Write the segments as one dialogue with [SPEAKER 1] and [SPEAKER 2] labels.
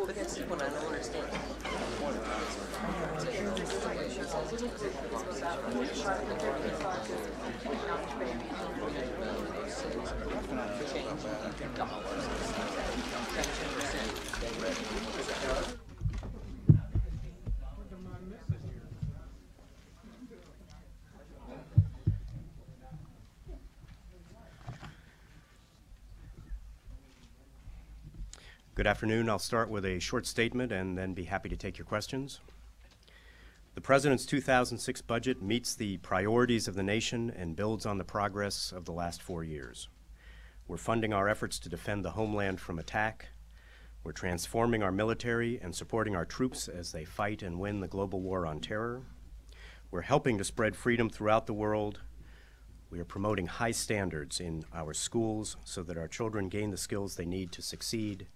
[SPEAKER 1] But that's what I don't understand.
[SPEAKER 2] Good afternoon. I'll start with a short statement and then be happy to take your questions. The President's 2006 budget meets the priorities of the nation and builds on the progress of the last 4 years. We're funding our efforts to defend the homeland from attack. We're transforming our military and supporting our troops as they fight and win the global war on terror. We're helping to spread freedom throughout the world. We are promoting high standards in our schools so that our children gain the skills they need to succeed.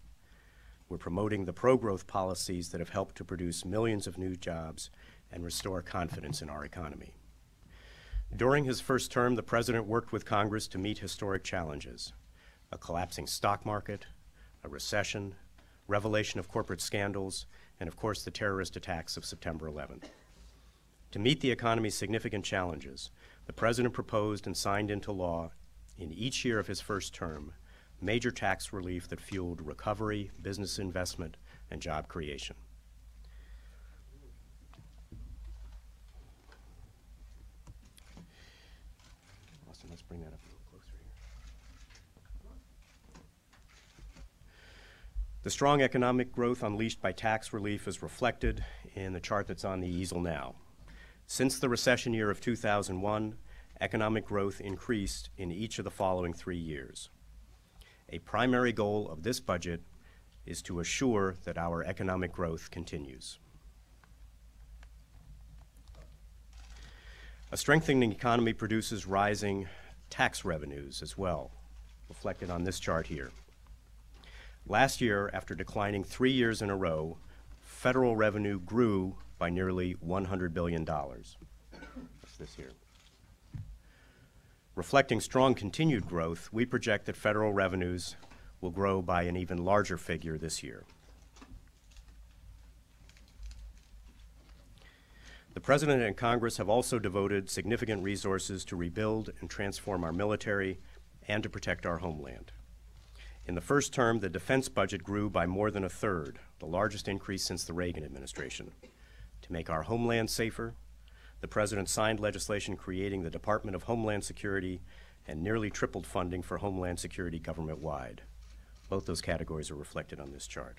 [SPEAKER 2] We're promoting the pro-growth policies that have helped to produce millions of new jobs and restore confidence in our economy. During his first term, the President worked with Congress to meet historic challenges: a collapsing stock market, a recession, revelation of corporate scandals, and of course the terrorist attacks of September 11th. To meet the economy's significant challenges, the President proposed and signed into law in each year of his first term major tax relief that fueled recovery, business investment, and job creation. Austin, let's bring that up a little closer here. The strong economic growth unleashed by tax relief is reflected in the chart that's on the easel now. Since the recession year of 2001, economic growth increased in each of the following 3 years. A primary goal of this budget is to assure that our economic growth continues. A strengthening economy produces rising tax revenues as well, reflected on this chart here. Last year, after declining 3 years in a row, federal revenue grew by nearly $100 billion. That's this here. Reflecting strong continued growth, we project that federal revenues will grow by an even larger figure this year. The President and Congress have also devoted significant resources to rebuild and transform our military and to protect our homeland. In the first term, the defense budget grew by more than a third, the largest increase since the Reagan administration. To make our homeland safer, the President signed legislation creating the Department of Homeland Security and nearly tripled funding for Homeland Security government-wide. Both those categories are reflected on this chart.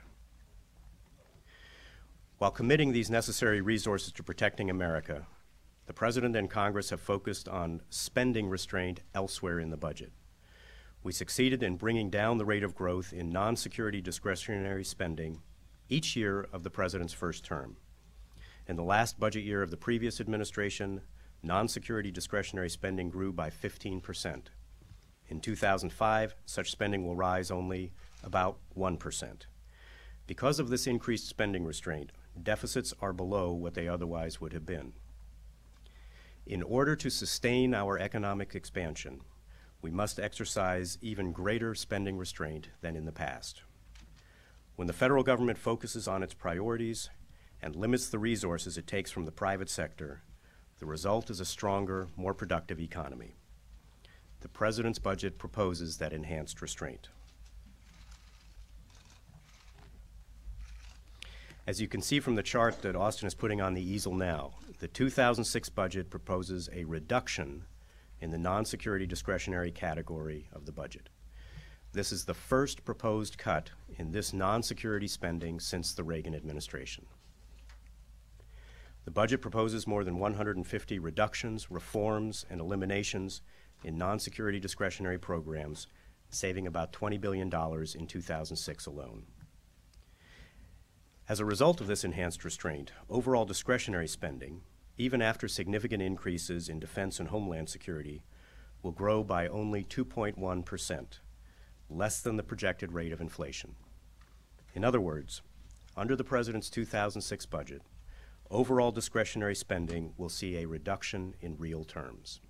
[SPEAKER 2] While committing these necessary resources to protecting America, the President and Congress have focused on spending restraint elsewhere in the budget. We succeeded in bringing down the rate of growth in non-security discretionary spending each year of the President's first term. In the last budget year of the previous administration, non-security discretionary spending grew by 15%. In 2005, such spending will rise only about 1%. Because of this increased spending restraint, deficits are below what they otherwise would have been. In order to sustain our economic expansion, we must exercise even greater spending restraint than in the past. When the federal government focuses on its priorities and limits the resources it takes from the private sector, the result is a stronger, more productive economy. The President's budget proposes that enhanced restraint. As you can see from the chart that Austin is putting on the easel now, the 2006 budget proposes a reduction in the non-security discretionary category of the budget. This is the first proposed cut in this non-security spending since the Reagan administration. The budget proposes more than 150 reductions, reforms, and eliminations in non-security discretionary programs, saving about $20 billion in 2006 alone. As a result of this enhanced restraint, overall discretionary spending, even after significant increases in defense and homeland security, will grow by only 2.1%, less than the projected rate of inflation. In other words, under the President's 2006 budget, overall discretionary spending will see a reduction in real terms.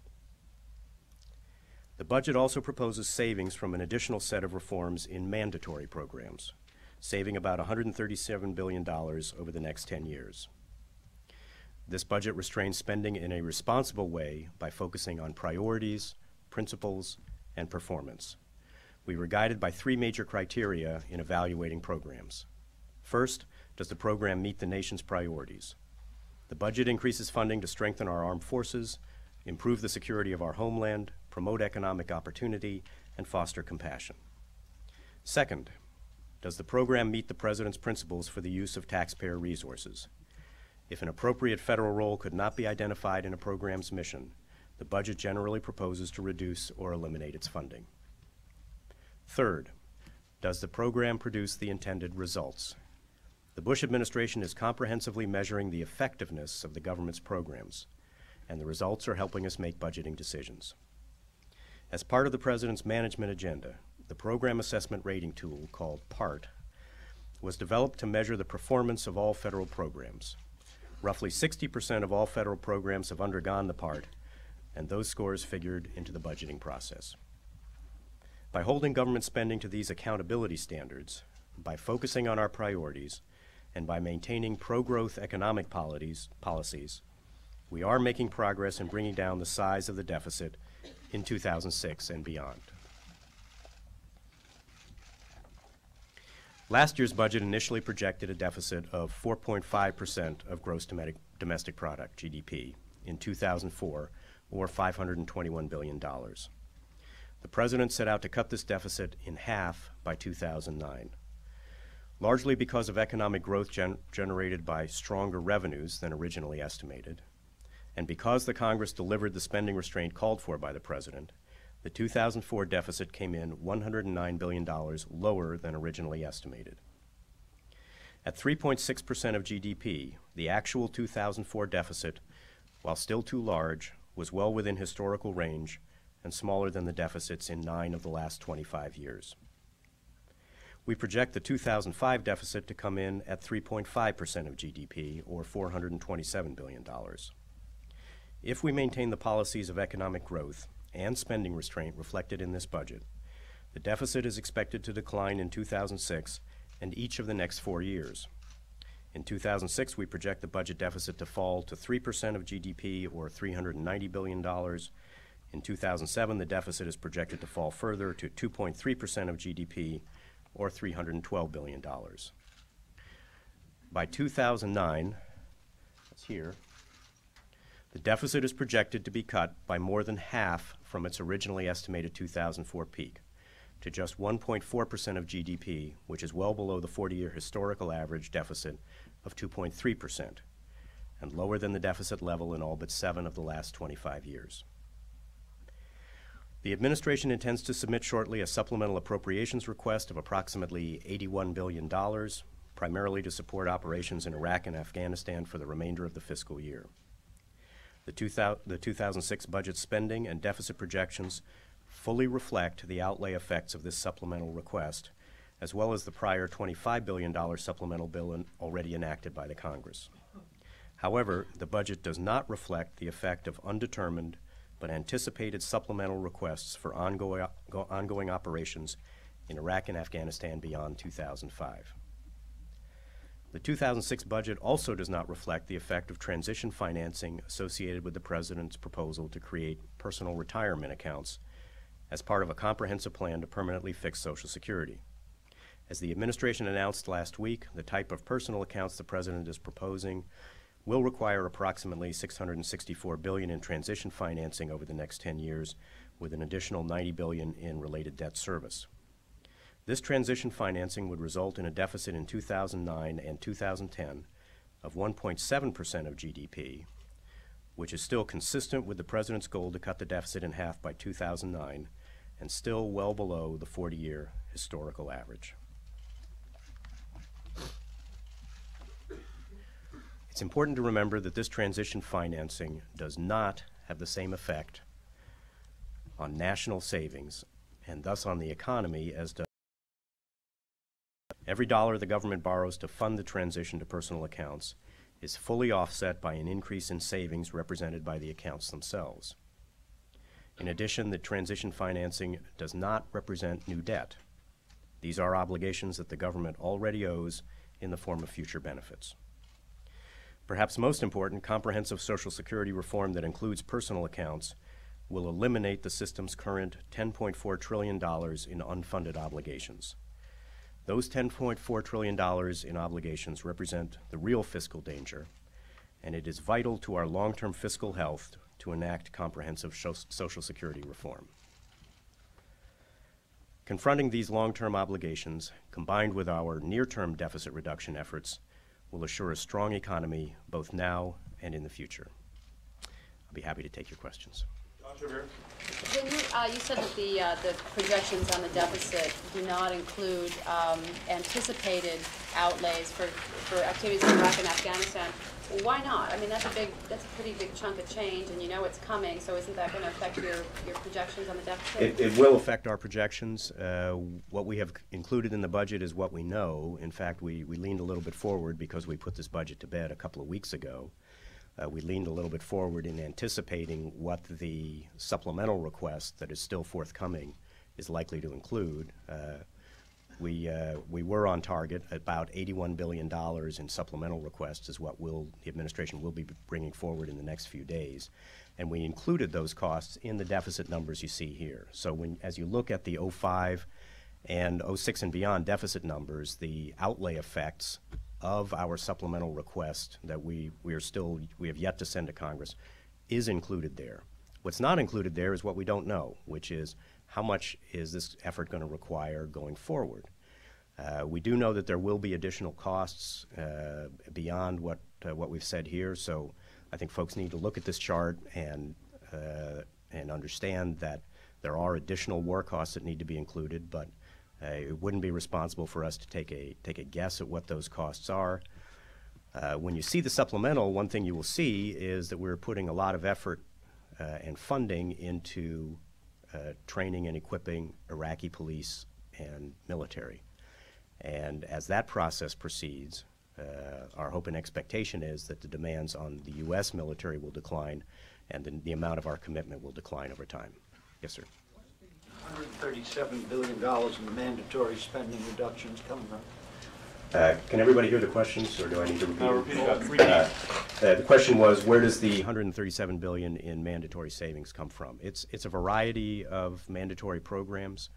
[SPEAKER 2] The budget also proposes savings from an additional set of reforms in mandatory programs, saving about $137 billion over the next 10 years. This budget restrains spending in a responsible way by focusing on priorities, principles, and performance. We were guided by three major criteria in evaluating programs. First, does the program meet the nation's priorities? The budget increases funding to strengthen our armed forces, improve the security of our homeland, promote economic opportunity, and foster compassion. Second, does the program meet the President's principles for the use of taxpayer resources? If an appropriate federal role could not be identified in a program's mission, the budget generally proposes to reduce or eliminate its funding. Third, does the program produce the intended results? The Bush administration is comprehensively measuring the effectiveness of the government's programs, and the results are helping us make budgeting decisions. As part of the President's management agenda, the program assessment rating tool, called PART, was developed to measure the performance of all federal programs. Roughly 60% of all federal programs have undergone the PART, and those scores figured into the budgeting process. By holding government spending to these accountability standards, by focusing on our priorities, and by maintaining pro-growth economic policies, we are making progress in bringing down the size of the deficit in 2006 and beyond. Last year's budget initially projected a deficit of 4.5% of gross domestic product, GDP, in 2004, or $521 billion. The President set out to cut this deficit in half by 2009. Largely because of economic growth generated by stronger revenues than originally estimated, and because the Congress delivered the spending restraint called for by the President, the 2004 deficit came in $109 billion lower than originally estimated. At 3.6% of GDP, the actual 2004 deficit, while still too large, was well within historical range and smaller than the deficits in 9 of the last 25 years. We project the 2005 deficit to come in at 3.5% of GDP, or $427 billion. If we maintain the policies of economic growth and spending restraint reflected in this budget, the deficit is expected to decline in 2006 and each of the next 4 years. In 2006, we project the budget deficit to fall to 3% of GDP, or $390 billion. In 2007, the deficit is projected to fall further to 2.3% of GDP, or $312 billion. By 2009, that's here, the deficit is projected to be cut by more than half from its originally estimated 2004 peak, to just 1.4% of GDP, which is well below the 40-year historical average deficit of 2.3%, and lower than the deficit level in all but 7 of the last 25 years. The administration intends to submit shortly a supplemental appropriations request of approximately $81 billion, primarily to support operations in Iraq and Afghanistan for the remainder of the fiscal year. The 2006 budget spending and deficit projections fully reflect the outlay effects of this supplemental request, as well as the prior $25 billion supplemental bill already enacted by the Congress. However, the budget does not reflect the effect of undetermined but anticipated supplemental requests for ongoing operations in Iraq and Afghanistan beyond 2005. The 2006 budget also does not reflect the effect of transition financing associated with the President's proposal to create personal retirement accounts as part of a comprehensive plan to permanently fix Social Security. As the administration announced last week, the type of personal accounts the President is proposing will require approximately $664 billion in transition financing over the next 10 years, with an additional $90 billion in related debt service. This transition financing would result in a deficit in 2009 and 2010 of 1.7% of GDP, which is still consistent with the President's goal to cut the deficit in half by 2009 and still well below the 40-year historical average. It's important to remember that this transition financing does not have the same effect on national savings and thus on the economy as does every dollar the government borrows to fund the transition to personal accounts is fully offset by an increase in savings represented by the accounts themselves. In addition, the transition financing does not represent new debt. These are obligations that the government already owes in the form of future benefits. Perhaps most important, comprehensive Social Security reform that includes personal accounts will eliminate the system's current $10.4 trillion in unfunded obligations. Those $10.4 trillion in obligations represent the real fiscal danger, and it is vital to our long-term fiscal health to enact comprehensive Social Security reform. Confronting these long-term obligations, combined with our near-term deficit reduction efforts, will assure a strong economy both now and in the future. I'll be happy to take your questions.
[SPEAKER 3] You said that the projections on the deficit do not include anticipated outlays for activities in Iraq and Afghanistan. Well, why not? I mean, that's a pretty big chunk of change, and you know it's coming. So isn't that going to affect your projections on the deficit?
[SPEAKER 2] It will affect our projections. What we have included in the budget is what we know. In fact, we leaned a little bit forward because we put this budget to bed a couple of weeks ago. We leaned a little bit forward in anticipating what the supplemental request that is still forthcoming is likely to include. We were on target. About $81 billion in supplemental requests is what the administration will be bringing forward in the next few days. And we included those costs in the deficit numbers you see here. So as you look at the 05 and 06 and beyond deficit numbers, the outlay effects of our supplemental request that we have yet to send to Congress is included there. What's not included there is what we don't know, which is how much is this effort going to require going forward. We do know that there will be additional costs beyond what we've said here, so I think folks need to look at this chart and understand that there are additional war costs that need to be included, but it wouldn't be responsible for us to take a guess at what those costs are. When you see the supplemental, one thing you will see is that we're putting a lot of effort and funding into training and equipping Iraqi police and military. And as that process proceeds, our hope and expectation is that the demands on the U.S. military will decline and the amount of our commitment will decline over time. Yes, sir.
[SPEAKER 4] $137 billion in mandatory spending reductions coming from.
[SPEAKER 2] Can everybody hear the questions, or do I need to repeat?
[SPEAKER 5] Repeat it.
[SPEAKER 2] The question was, where does the $137 billion in mandatory savings come from? It's a variety of mandatory programs.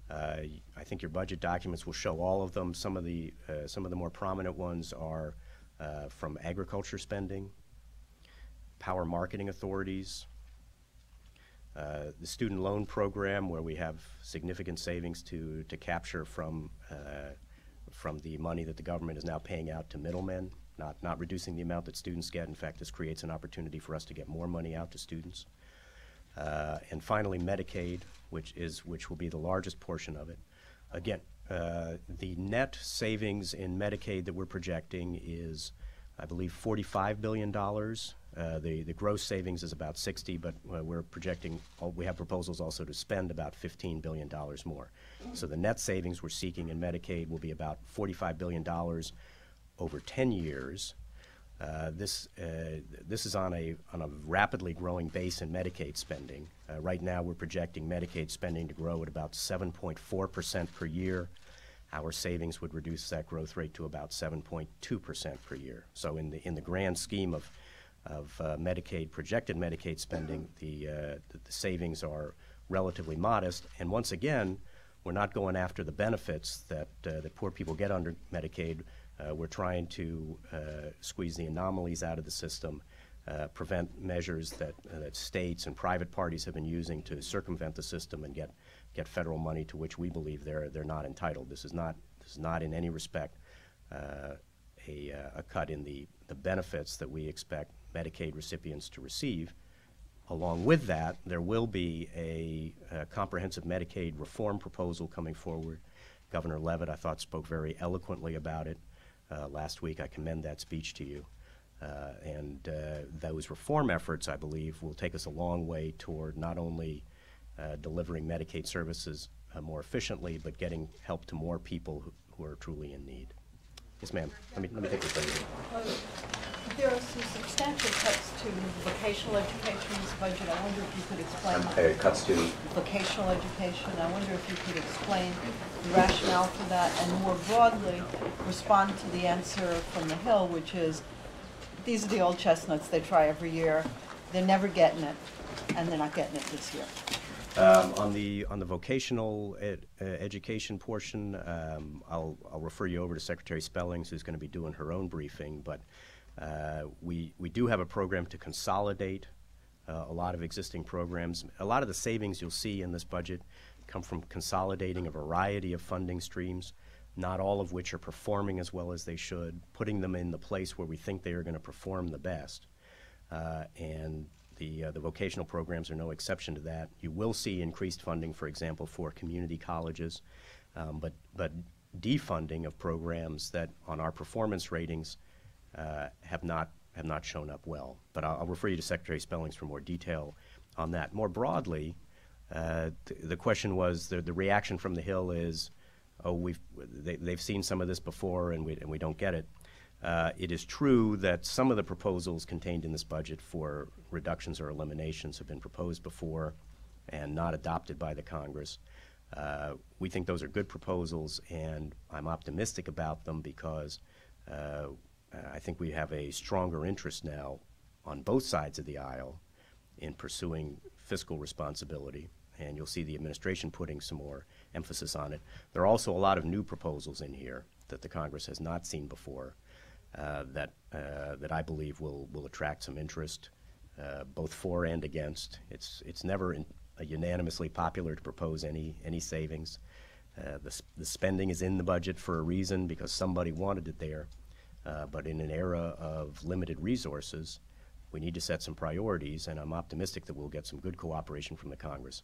[SPEAKER 2] I think your budget documents will show all of them. Some of the more prominent ones are from agriculture spending, power marketing authorities, the student loan program, where we have significant savings to capture from the money that the government is now paying out to middlemen, not reducing the amount that students get. In fact, this creates an opportunity for us to get more money out to students. And finally, Medicaid, which will be the largest portion of it. Again, the net savings in Medicaid that we're projecting is, I believe, $45 billion. The gross savings is about 60, but we're projecting, we have proposals also to spend about $15 billion more. So the net savings we're seeking in Medicaid will be about $45 billion over 10 years. This is on a rapidly growing base in Medicaid spending. Right now we're projecting Medicaid spending to grow at about 7.4% per year. Our savings would reduce that growth rate to about 7.2% per year. So in the grand scheme of Medicaid, projected Medicaid spending, the savings are relatively modest. And once again, we're not going after the benefits that poor people get under Medicaid. We're trying to squeeze the anomalies out of the system, prevent measures that states and private parties have been using to circumvent the system and get federal money to which we believe they're not entitled. This is not in any respect a cut in the benefits that we expect Medicaid recipients to receive. Along with that, there will be a comprehensive Medicaid reform proposal coming forward. Governor Leavitt, I thought, spoke very eloquently about it last week. I commend that speech to you. And those reform efforts, I believe, will take us a long way toward not only delivering Medicaid services more efficiently, but getting help to more people who are truly in need. Yes, ma'am. Let me take this over.
[SPEAKER 5] There are some substantial cuts to vocational education's budget. I wonder if you could explain.
[SPEAKER 2] Cuts to
[SPEAKER 5] Vocational education. I wonder if you could explain the rationale for that and more broadly respond to the answer from the Hill, which is these are the old chestnuts they try every year. They're never getting it, and they're not getting it this year.
[SPEAKER 2] On the vocational education portion, I'll refer you over to Secretary Spellings, who's going to be doing her own briefing. But we do have a program to consolidate a lot of existing programs. A lot of the savings you'll see in this budget come from consolidating a variety of funding streams, not all of which are performing as well as they should, putting them in the place where we think they are going to perform the best. And the vocational programs are no exception to that. You will see increased funding, for example, for community colleges, but defunding of programs that on our performance ratings have not shown up well. But I'll refer you to Secretary Spellings for more detail on that. More broadly, the question was, the reaction from the Hill is, oh, they've seen some of this before and we don't get it. It is true that some of the proposals contained in this budget for reductions or eliminations have been proposed before and not adopted by the Congress. We think those are good proposals, and I'm optimistic about them because I think we have a stronger interest now on both sides of the aisle in pursuing fiscal responsibility, and you'll see the administration putting some more emphasis on it. There are also a lot of new proposals in here that the Congress has not seen before. That I believe will attract some interest, both for and against. It's never unanimously popular to propose any savings. The spending is in the budget for a reason because somebody wanted it there. But in an era of limited resources, we need to set some priorities, and I'm optimistic that we'll get some good cooperation from the Congress.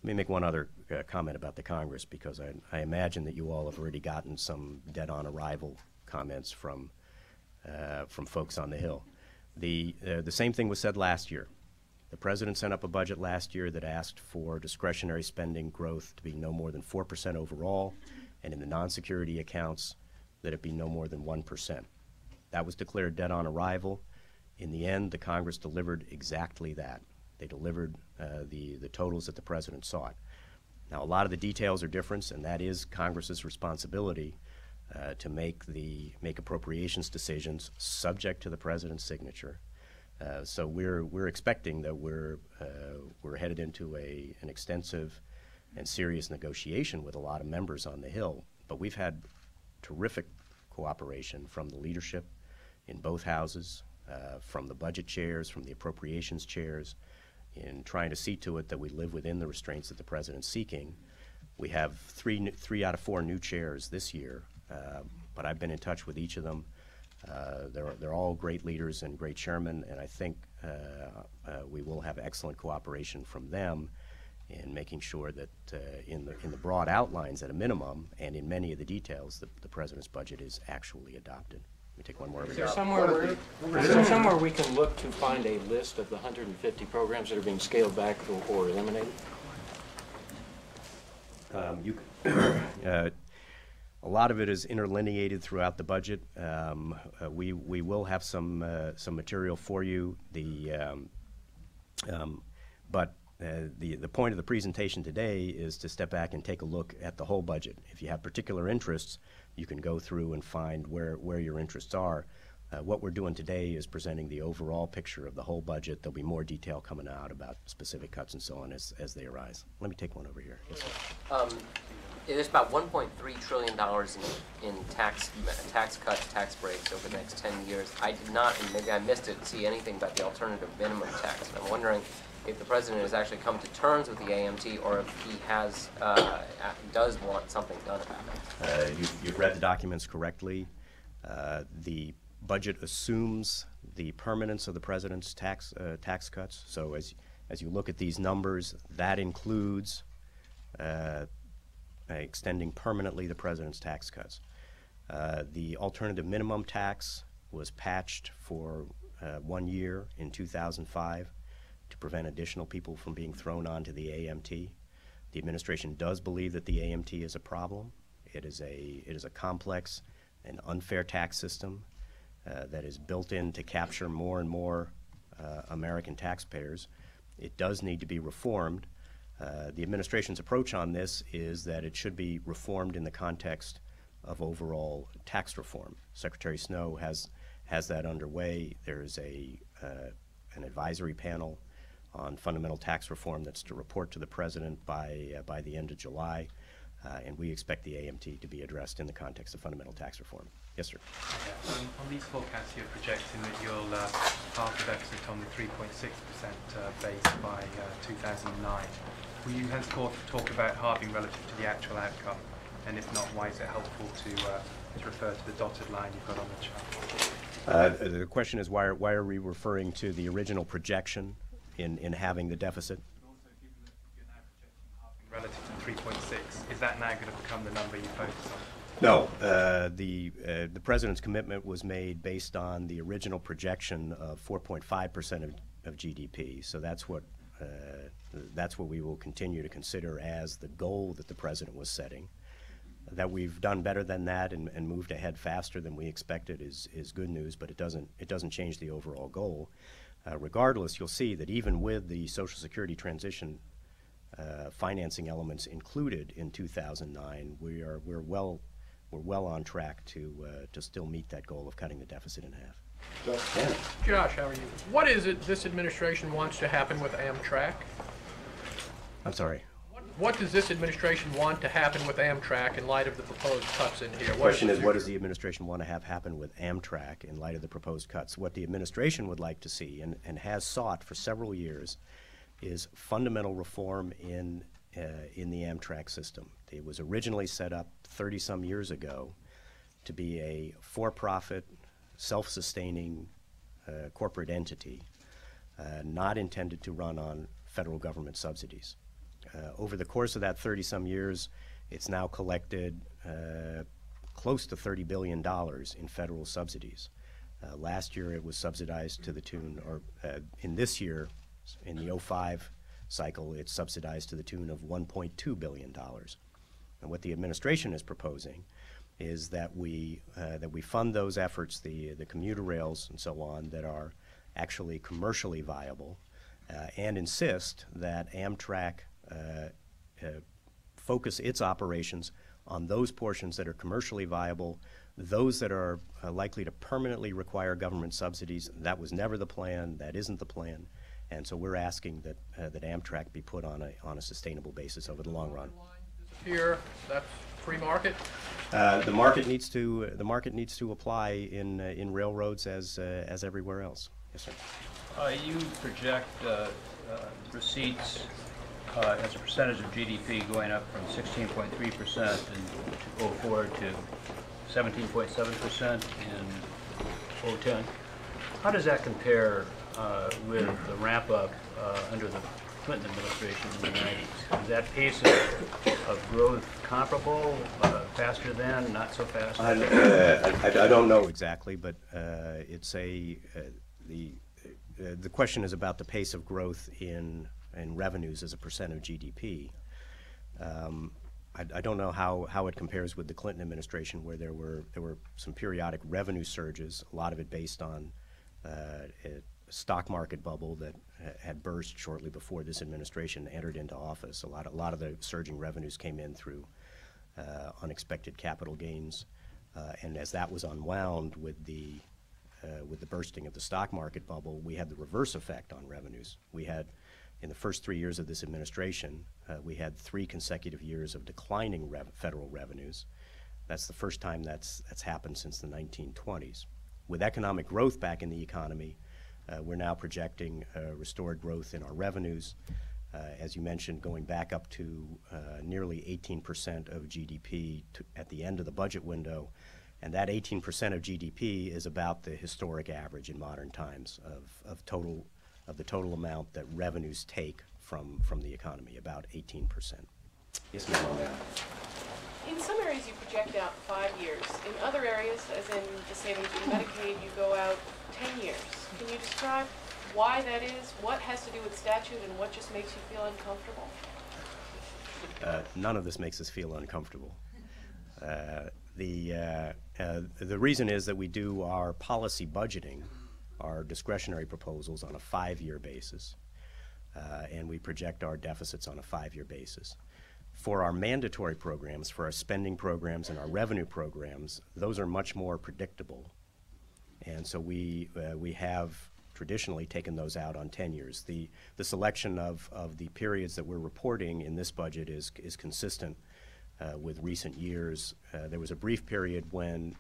[SPEAKER 2] Let me make one other comment about the Congress, because I imagine that you all have already gotten some dead-on arrival comments from folks on the Hill. The same thing was said last year. The President sent up a budget last year that asked for discretionary spending growth to be no more than 4% overall, and in the non-security accounts that it be no more than 1%. That was declared dead on arrival. In the end, the Congress delivered exactly that. They delivered the totals that the President sought. Now, a lot of the details are different, and that is Congress's responsibility to make appropriations decisions subject to the President's signature. So we're expecting that we're headed into an extensive and serious negotiation with a lot of members on the Hill. But we've had terrific cooperation from the leadership in both houses, from the budget chairs, from the appropriations chairs, in trying to see to it that we live within the restraints that the President's seeking. We have three out of 4 new chairs this year. But I've been in touch with each of them. They're all great leaders and great chairmen, and I think we will have excellent cooperation from them in making sure that in the broad outlines at a minimum and in many of the details, the President's budget is actually adopted. Let me take one more.
[SPEAKER 6] Is there somewhere we can look to find a list of the 150 programs that are being scaled back or eliminated?
[SPEAKER 2] A lot of it is interlineated throughout the budget. We will have some material for you. But the point of the presentation today is to step back and take a look at the whole budget. If you have particular interests, you can go through and find where your interests are. What we're doing today is presenting the overall picture of the whole budget. There'll be more detail coming out about specific cuts and so on as they arise. Let me take one over here. Yes, sir.
[SPEAKER 1] There's about $1.3 trillion in tax cuts, tax breaks over the next 10 years. I did not, and maybe I missed it, see anything about the alternative minimum tax. And I'm wondering if the President has actually come to terms with the AMT, or if he does want something done about it.
[SPEAKER 2] You've read the documents correctly. The budget assumes the permanence of the President's tax cuts. So as you look at these numbers, that includes extending permanently the President's tax cuts. The alternative minimum tax was patched for 1 year in 2005 to prevent additional people from being thrown onto the AMT. The administration does believe that the AMT is a problem. It is a complex an unfair tax system that is built in to capture more and more American taxpayers. It does need to be reformed. The administration's approach on this is that it should be reformed in the context of overall tax reform. Secretary Snow has that underway. There's an advisory panel on fundamental tax reform that's to report to the President by the end of July, and we expect the AMT to be addressed in the context of fundamental tax reform. Yes, sir.
[SPEAKER 7] Yeah. On these forecasts, you're projecting that you'll halve the deficit on the 3.6% base by 2009. Will you henceforth talk about halving relative to the actual outcome? And if not, why is it helpful to refer to the dotted line you've got on the chart?
[SPEAKER 2] The question is, why are we referring to the original projection in having the deficit?
[SPEAKER 7] But also, given that you're now projecting halving relative to 3.6, is that now going to become the number you focus on?
[SPEAKER 2] No. The President's commitment was made based on the original projection of 4.5% of GDP. So that's what we will continue to consider as the goal that the President was setting. That we've done better than that and moved ahead faster than we expected is good news, but it doesn't change the overall goal. Regardless, you'll see that even with the Social Security transition financing elements included in 2009, we're well on track to still meet that goal of cutting the deficit in half.
[SPEAKER 8] Josh, how are you? What is it this administration wants to happen with Amtrak?
[SPEAKER 2] I'm sorry.
[SPEAKER 8] What does this administration want to happen with Amtrak in light of the proposed cuts in here?
[SPEAKER 2] The question is, what does the administration want to have happen with Amtrak in light of the proposed cuts? What the administration would like to see and has sought for several years is fundamental reform in the Amtrak system. It was originally set up 30-some years ago to be a for-profit, self-sustaining corporate entity, not intended to run on federal government subsidies. Over the course of that 30-some years, it's now collected close to $30 billion in federal subsidies. Last year it was subsidized to the tune, or in this year, in the 05 cycle, it's subsidized to the tune of $1.2 billion. And what the administration is proposing is that we fund those efforts, the commuter rails and so on, that are actually commercially viable, and insist that Amtrak focus its operations on those portions that are commercially viable, those that are likely to permanently require government subsidies. That was never the plan. That isn't the plan. And so we're asking that Amtrak be put on a sustainable basis over the long run.
[SPEAKER 8] Here, that's free market?
[SPEAKER 2] The market needs to apply in railroads as everywhere else. Yes, sir.
[SPEAKER 9] You project receipts as a percentage of GDP going up from 16.3% in 2004 to 17.7% in 2010. How does that compare with the ramp up under the Clinton administration in the 90s? Is that pace of growth comparable, faster than, not so fast?
[SPEAKER 2] I don't know exactly, but it's the question is about the pace of growth in revenues as a percent of GDP. I don't know how it compares with the Clinton administration, where there were some periodic revenue surges, a lot of it based on a stock market bubble that had burst shortly before this administration entered into office. A lot of the surging revenues came in through unexpected capital gains, and as that was unwound with the bursting of the stock market bubble, we had the reverse effect on revenues. We had, in the first 3 years of this administration, we had 3 consecutive years of declining federal revenues. That's the first time that's happened since the 1920s. With economic growth back in the economy, we're now projecting restored growth in our revenues, as you mentioned, going back up to nearly 18% of GDP at the end of the budget window. And that 18% of GDP is about the historic average in modern times of the total amount that revenues take from the economy, about 18%. Yes, ma'am.
[SPEAKER 10] In some areas you project out 5 years. In other areas, as in the savings in Medicaid, you go out 10 years. Can you describe why that is, what has to do with statute, and what just makes you feel uncomfortable?
[SPEAKER 2] None of this makes us feel uncomfortable. The reason is that we do our policy budgeting, our discretionary proposals on a 5-year basis, and we project our deficits on a 5-year basis. For our mandatory programs, for our spending programs and our revenue programs, those are much more predictable. And so we have traditionally taken those out on 10 years. The selection of the periods that we're reporting in this budget is consistent with recent years. There was a brief period when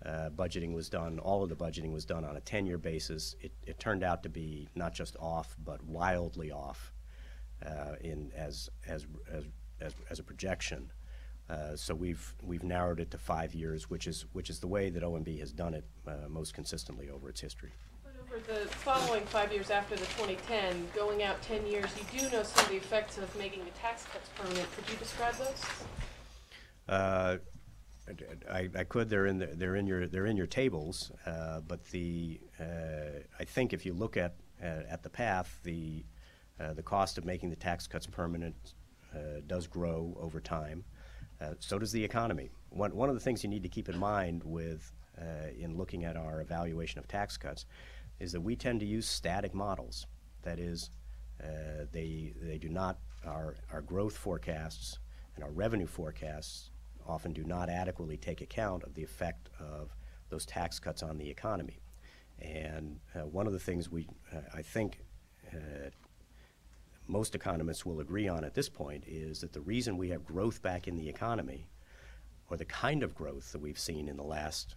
[SPEAKER 2] budgeting was done, all of the budgeting was done on a 10-year basis. It turned out to be not just off, but wildly off as a projection. So we've narrowed it to 5 years, which is the way that OMB has done it most consistently over its history.
[SPEAKER 10] But over the following 5 years after the 2010, going out 10 years, you do know some of the effects of making the tax cuts permanent. Could you describe those?
[SPEAKER 2] I could. They're in your tables, but I think if you look at the path, the cost of making the tax cuts permanent does grow over time. So does the economy. One of the things you need to keep in mind in looking at our evaluation of tax cuts is that we tend to use static models. That is, they do not, our growth forecasts and our revenue forecasts often do not adequately take account of the effect of those tax cuts on the economy. And one of the things I think most economists will agree on at this point is that the reason we have growth back in the economy, or the kind of growth that we've seen in the last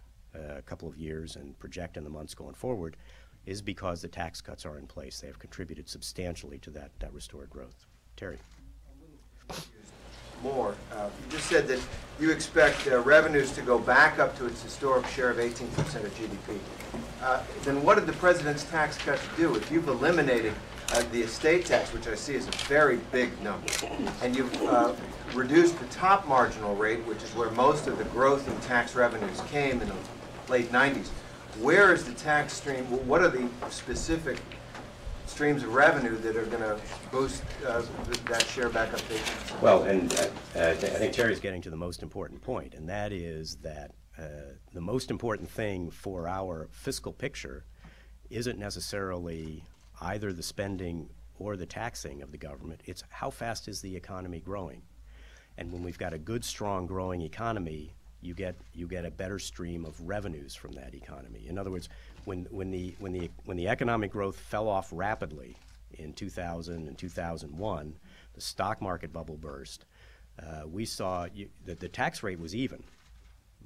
[SPEAKER 2] couple of years and project in the months going forward, is because the tax cuts are in place. They have contributed substantially to that restored growth. Terry.
[SPEAKER 11] More. You just said that you expect revenues to go back up to its historic share of 18% of GDP. Then what did the president's tax cuts do? If you've eliminated the estate tax, which I see as a very big number, and you've reduced the top marginal rate, which is where most of the growth in tax revenues came in the late 90s, where is the tax stream? What are the specific streams of revenue that are going to boost that share back up to 18%?
[SPEAKER 2] Well, and I think Terry's getting to the most important point, and that is that the most important thing for our fiscal picture isn't necessarily either the spending or the taxing of the government. It's how fast is the economy growing. And when we've got a good, strong, growing economy, you get a better stream of revenues from that economy. In other words, when the economic growth fell off rapidly in 2000 and 2001, the stock market bubble burst. We saw that the tax rate was even,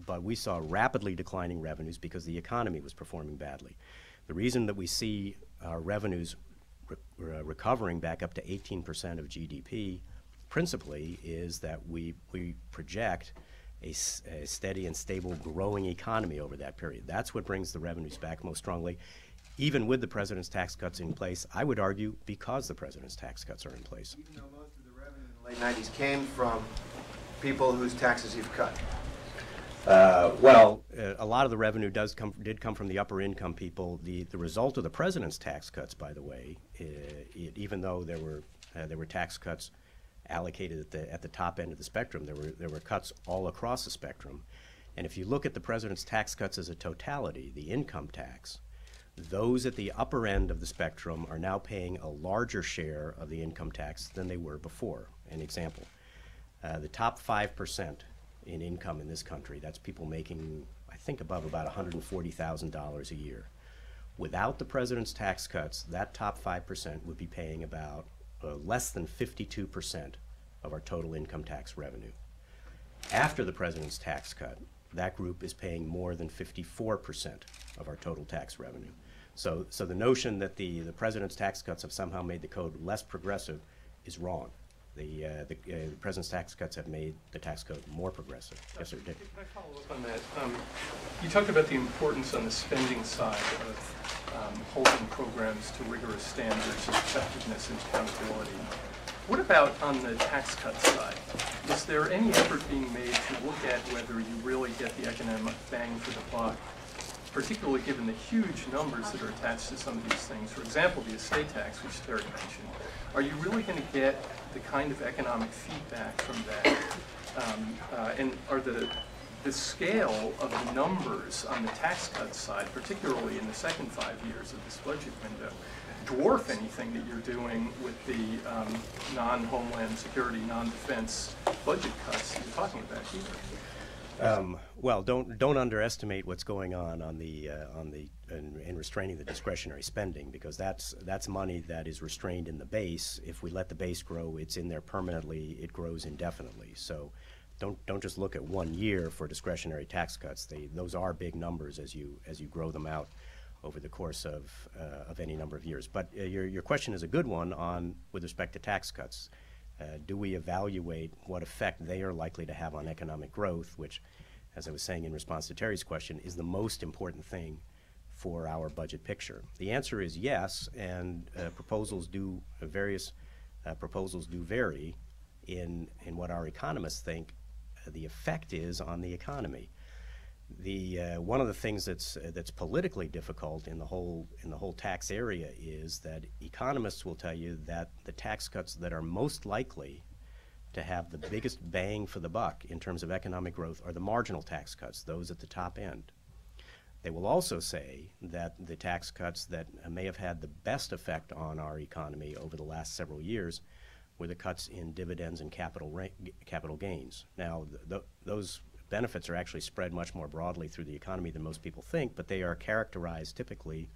[SPEAKER 2] but we saw rapidly declining revenues because the economy was performing badly. The reason that we see our revenues recovering back up to 18% of GDP principally is that we project a steady and stable growing economy over that period. That's what brings the revenues back most strongly. Even with the president's tax cuts in place, I would argue because the president's tax cuts are in place.
[SPEAKER 11] Even though most of the revenue in the late 90s came from people whose taxes you've cut.
[SPEAKER 2] A lot of the revenue did come from the upper income people. The result of the president's tax cuts, by the way, even though there were tax cuts allocated at the top end of the spectrum, there were cuts all across the spectrum. And if you look at the president's tax cuts as a totality, the income tax, those at the upper end of the spectrum are now paying a larger share of the income tax than they were before. An example, the top 5% in income in this country, that's people making, I think, above about $140,000 a year. Without the president's tax cuts, that top 5% would be paying about less than 52% of our total income tax revenue. After the president's tax cut, that group is paying more than 54% of our total tax revenue. So the notion that the president's tax cuts have somehow made the code less progressive is wrong. The president's tax cuts have made the tax code more progressive. Yes, sir, Dick.
[SPEAKER 12] Can I follow up on that? You talked about the importance on the spending side of holding programs to rigorous standards of effectiveness and accountability. What about on the tax cut side? Is there any effort being made to look at whether you really get the economic bang for the buck, particularly given the huge numbers that are attached to some of these things? For example, the estate tax, which Terry mentioned. Are you really going to get the kind of economic feedback from that? And are the the scale of the numbers on the tax cut side, particularly in the second 5 years of this budget window, dwarf anything that you're doing with the non-homeland security, non-defense budget cuts you're talking about here.
[SPEAKER 2] Well, don't underestimate what's going on in restraining the discretionary spending, because that's money that is restrained in the base. If we let the base grow, it's in there permanently. It grows indefinitely. So don't just look at 1 year for discretionary tax cuts. Those are big numbers as you grow them out over the course of any number of years. But your question is a good one with respect to tax cuts. Do we evaluate what effect they are likely to have on economic growth, which, as I was saying in response to Terry's question, is the most important thing for our budget picture? The answer is yes, and various proposals do vary in what our economists think the effect is on the economy. One of the things that's politically difficult in the whole tax area is that economists will tell you that the tax cuts that are most likely to have the biggest bang for the buck in terms of economic growth are the marginal tax cuts, those at the top end. They will also say that the tax cuts that may have had the best effect on our economy over the last several years were the cuts in dividends and capital gains. Now, those benefits are actually spread much more broadly through the economy than most people think, but they are characterized typically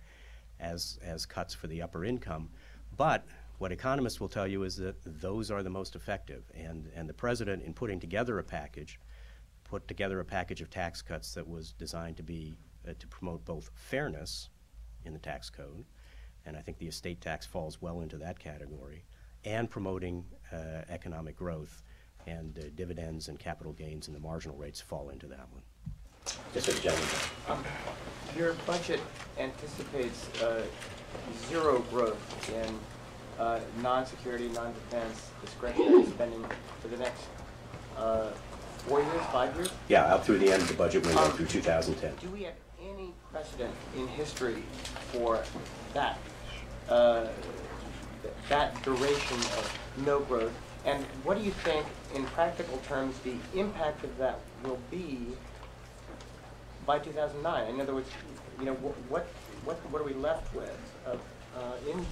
[SPEAKER 2] as cuts for the upper income. But what economists will tell you is that those are the most effective, and the president, in putting together a package, put together a package of tax cuts that was designed to promote both fairness in the tax code, and I think the estate tax falls well into that category, and promoting economic growth. And dividends and capital gains and the marginal rates fall into that one. Just a gentleman.
[SPEAKER 1] Your budget anticipates zero growth in non-security, non-defense, discretionary spending for the next 4 years, 5 years?
[SPEAKER 2] Yeah, out through the end of the budget window through 2010.
[SPEAKER 1] Do we have any precedent in history for that duration of no growth? And what do you think, in practical terms, the impact of that will be by 2009? In other words, what are we left with in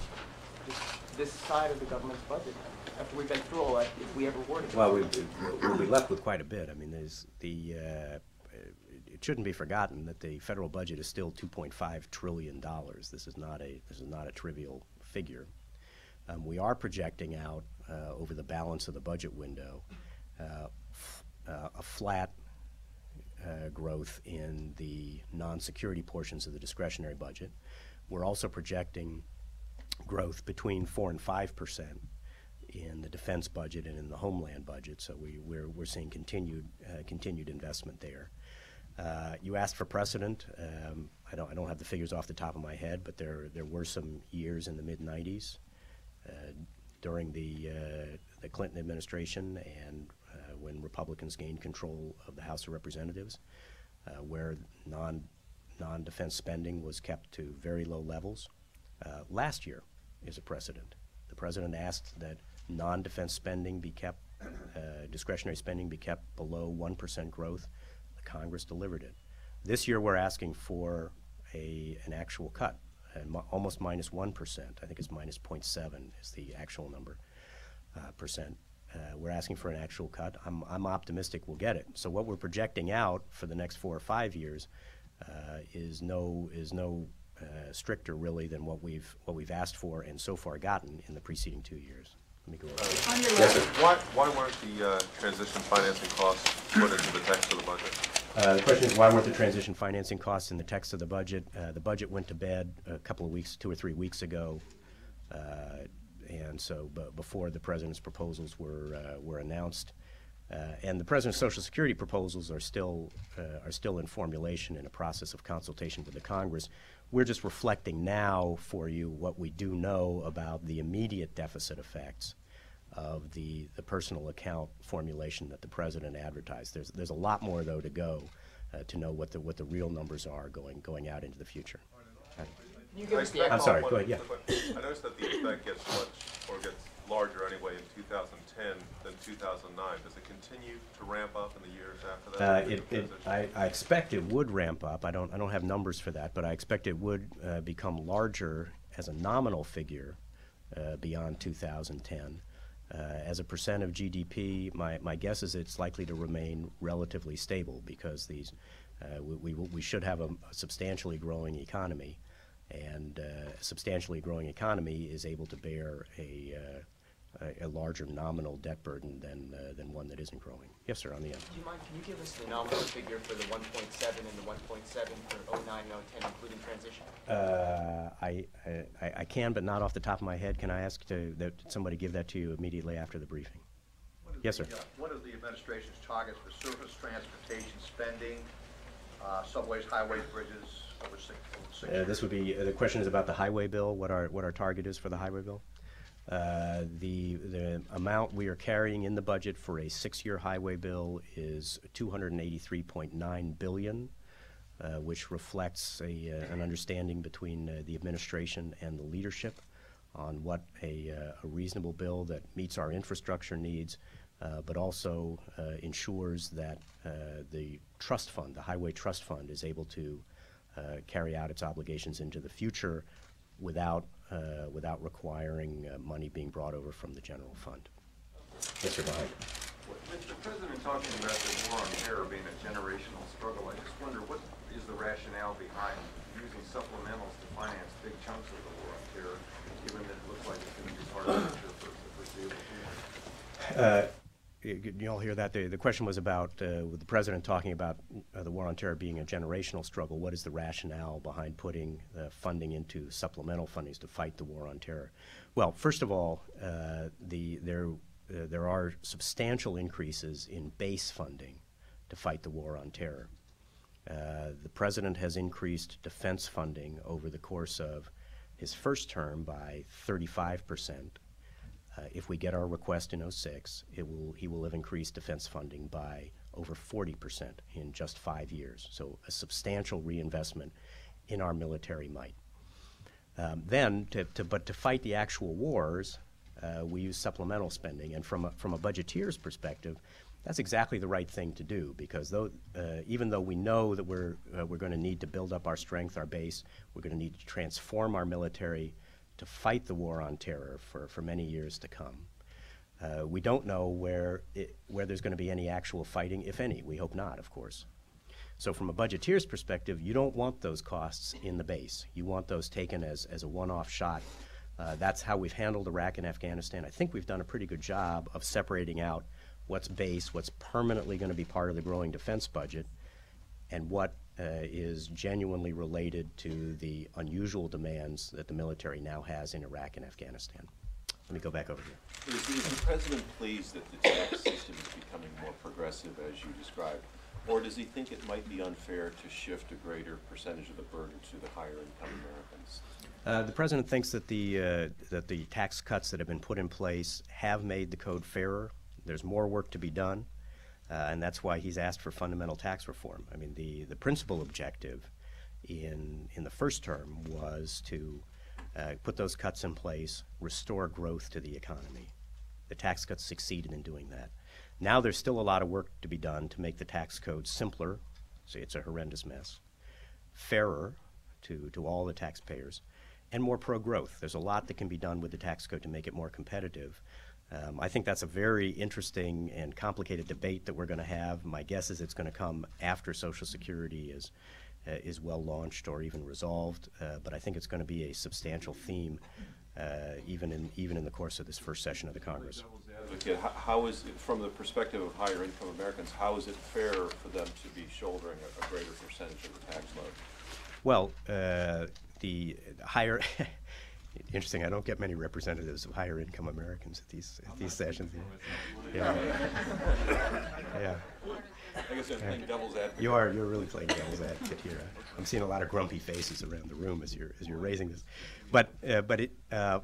[SPEAKER 1] this side of the government's budget after we've been through all that, if we ever were to?
[SPEAKER 2] Well, we'll be left with quite a bit. I mean, it shouldn't be forgotten that the federal budget is still $2.5 trillion. This is not a trivial figure. We are projecting out over the balance of the budget window a flat growth in the non-security portions of the discretionary budget. We're also projecting growth between 4% and 5% in the defense budget and in the homeland budget. So we're seeing continued investment there. You asked for precedent. I don't have the figures off the top of my head, but there were some years in the mid-90s. During the Clinton administration and when Republicans gained control of the House of Representatives, where non-defense spending was kept to very low levels. Last year is a precedent. The president asked that non-defense spending be kept, discretionary spending be kept below 1% growth. The Congress delivered it. This year we're asking for an actual cut. Almost minus 1%. I think it's minus 0.7 is the actual number percent. We're asking for an actual cut. I'm optimistic we'll get it. So what we're projecting out for the next 4 or 5 years is no stricter really than what we've asked for and so far gotten in the preceding 2 years. Let me go over.
[SPEAKER 13] Yes, sir. Why weren't the transition financing costs put into the text of the budget?
[SPEAKER 2] The question is, why weren't the transition financing costs in the text of the budget? The budget went to bed a couple of weeks, 2 or 3 weeks ago, and so before the president's proposals were announced, and the president's Social Security proposals are still in formulation in a process of consultation with the Congress. We're just reflecting now for you what we do know about the immediate deficit effects of the personal account formulation that the president advertised. There's a lot more though to go to know what the real numbers are going out into the future.
[SPEAKER 1] You give us the
[SPEAKER 2] I'm sorry, go ahead, yeah.
[SPEAKER 13] I noticed that the effect gets gets larger anyway in 2010 than 2009. Does it continue to ramp up in the years after that?
[SPEAKER 2] I expect it would ramp up. I don't have numbers for that, but I expect it would become larger as a nominal figure beyond 2010. As a percent of GDP, my guess is it's likely to remain relatively stable because we should have a substantially growing economy, and a substantially growing economy is able to bear a larger nominal debt burden than one that isn't growing. Yes, sir, on the end.
[SPEAKER 1] Do you mind, can you give us the nominal figure for the 1.7 and the 1.7 for 09 and 010, including transition?
[SPEAKER 2] I can, but not off the top of my head. Can I ask that somebody give that to you immediately after the briefing? Yes, sir.
[SPEAKER 14] What are the administration's targets for surface transportation spending, subways, highways, bridges over six years?
[SPEAKER 2] This would be, the question is about the highway bill, what our target is for the highway bill. The amount we are carrying in the budget for a 6-year highway bill is $283.9 billion, which reflects an understanding between the administration and the leadership on what a reasonable bill that meets our infrastructure needs, but also ensures that the trust fund, the highway trust fund, is able to carry out its obligations into the future without requiring money being brought over from the general fund. Yes, sir, go ahead.
[SPEAKER 15] With the President talking about the war on terror being a generational struggle, I just wonder what is the rationale behind using supplementals to finance big chunks of the war on terror, given that it looks like it's going to be part of the future for the foreseeable future?
[SPEAKER 2] You all hear that? The question was about, with the President talking about the war on terror being a generational struggle, what is the rationale behind putting funding into supplemental fundings to fight the war on terror? Well, first of all, there are substantial increases in base funding to fight the war on terror. The President has increased defense funding over the course of his first term by 35%. If we get our request in 06, he will have increased defense funding by over 40% in just 5 years. So a substantial reinvestment in our military might. But to fight the actual wars, we use supplemental spending, and from a budgeteer's perspective, that's exactly the right thing to do, because even though we know that we're going to need to build up our strength, our base, we're going to need to transform our military to fight the war on terror for many years to come. We don't know where there's going to be any actual fighting, if any. We hope not, of course. So from a budgeteer's perspective, you don't want those costs in the base. You want those taken as a one-off shot. That's how we've handled Iraq and Afghanistan. I think we've done a pretty good job of separating out what's base, what's permanently going to be part of the growing defense budget, and what is genuinely related to the unusual demands that the military now has in Iraq and Afghanistan. Let me go back over here.
[SPEAKER 16] Is the President pleased that the tax system is becoming more progressive, as you described, or does he think it might be unfair to shift a greater percentage of the burden to the higher income Americans?
[SPEAKER 2] The President thinks that the tax cuts that have been put in place have made the code fairer. There's more work to be done. And that's why he's asked for fundamental tax reform. I mean, the principal objective in the first term was to put those cuts in place, restore growth to the economy. The tax cuts succeeded in doing that. Now there's still a lot of work to be done to make the tax code simpler. See, it's a horrendous mess. Fairer to all the taxpayers, and more pro-growth. There's a lot that can be done with the tax code to make it more competitive. I think that's a very interesting and complicated debate that we're going to have. My guess is it's going to come after Social Security is well launched or even resolved, but I think it's going to be a substantial theme even in the course of this first session of the Congress.
[SPEAKER 16] How is it, from the perspective of higher income Americans, how is it fair for them to be shouldering a greater percentage of the tax load?
[SPEAKER 2] Well, the higher interesting. I don't get many representatives of higher income Americans at these sessions. Yeah. Yeah.
[SPEAKER 16] I guess I'm playing devil's advocate.
[SPEAKER 2] You're really playing devil's advocate here. I'm seeing a lot of grumpy faces around the room as you're raising this. But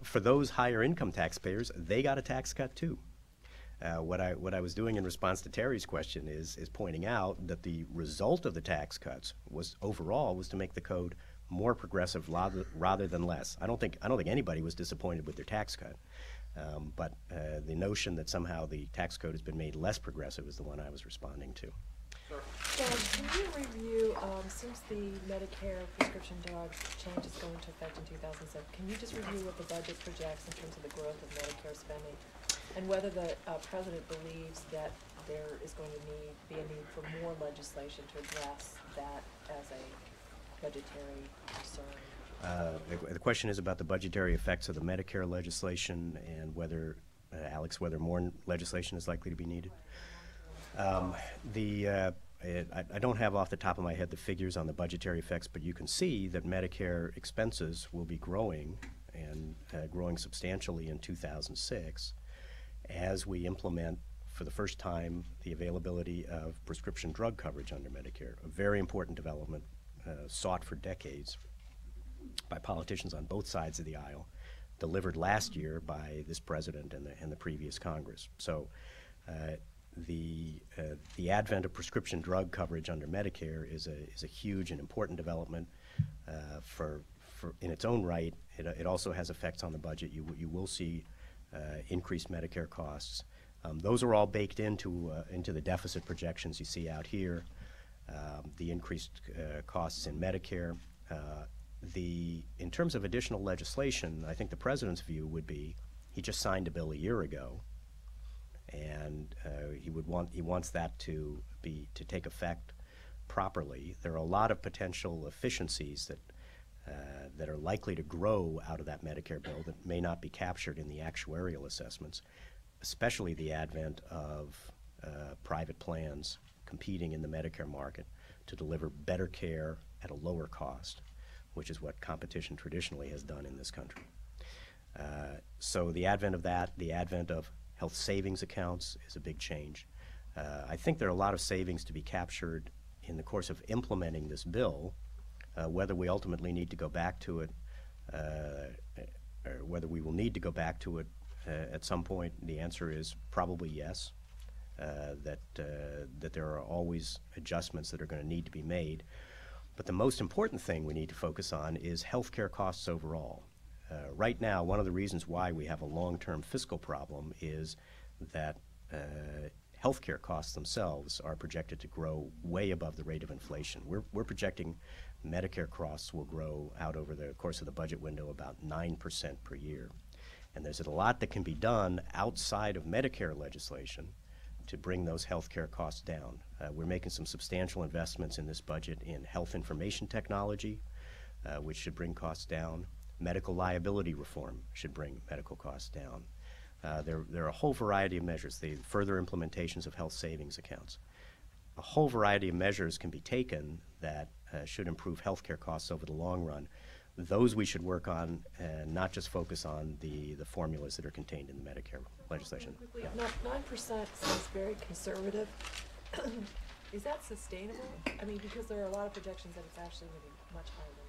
[SPEAKER 2] for those higher income taxpayers, they got a tax cut too. What I was doing in response to Terry's question is pointing out that the result of the tax cuts was overall to make the code more progressive rather than less. I don't think anybody was disappointed with their tax cut, but the notion that somehow the tax code has been made less progressive is the one I was responding to.
[SPEAKER 17] John, can you review, since the Medicare prescription drug change is going into effect in 2007, can you just review what the budget projects in terms of the growth of Medicare spending, and whether the President believes that there is going to be a need for more legislation to address that as a budgetary concern?
[SPEAKER 2] The question is about the budgetary effects of the Medicare legislation and whether, Alex, whether more legislation is likely to be needed. I don't have off the top of my head the figures on the budgetary effects, but you can see that Medicare expenses will be growing and growing substantially in 2006 as we implement for the first time the availability of prescription drug coverage under Medicare, a very important development sought for decades by politicians on both sides of the aisle, delivered last year by this president and the previous Congress. So the advent of prescription drug coverage under Medicare is a huge and important development for in its own right. It also has effects on the budget. You will see increased Medicare costs. Those are all baked into the deficit projections you see out here. The increased costs in Medicare. In terms of additional legislation, I think the president's view would be he just signed a bill a year ago, and he wants that to take effect properly. There are a lot of potential efficiencies that are likely to grow out of that Medicare bill that may not be captured in the actuarial assessments, especially the advent of private plans competing in the Medicare market to deliver better care at a lower cost, which is what competition traditionally has done in this country. So the advent of that, the advent of health savings accounts is a big change. I think there are a lot of savings to be captured in the course of implementing this bill. Whether we ultimately need to go back to it, or whether we will need to go back to it at some point, the answer is probably yes. That there are always adjustments that are going to need to be made. But the most important thing we need to focus on is healthcare costs overall. Right now, one of the reasons why we have a long-term fiscal problem is that healthcare costs themselves are projected to grow way above the rate of inflation. We're projecting Medicare costs will grow out over the course of the budget window about 9% per year. And there's a lot that can be done outside of Medicare legislation to bring those health care costs down. We're making some substantial investments in this budget in health information technology, which should bring costs down. Medical liability reform should bring medical costs down. There are a whole variety of measures, the further implementations of health savings accounts. A whole variety of measures can be taken that should improve health care costs over the long run. Those we should work on and not just focus on the formulas that are contained in the Medicare legislation.
[SPEAKER 17] Quickly, 9% seems very conservative. Is that sustainable? I mean, because there are a lot of projections that it's actually going to be much higher than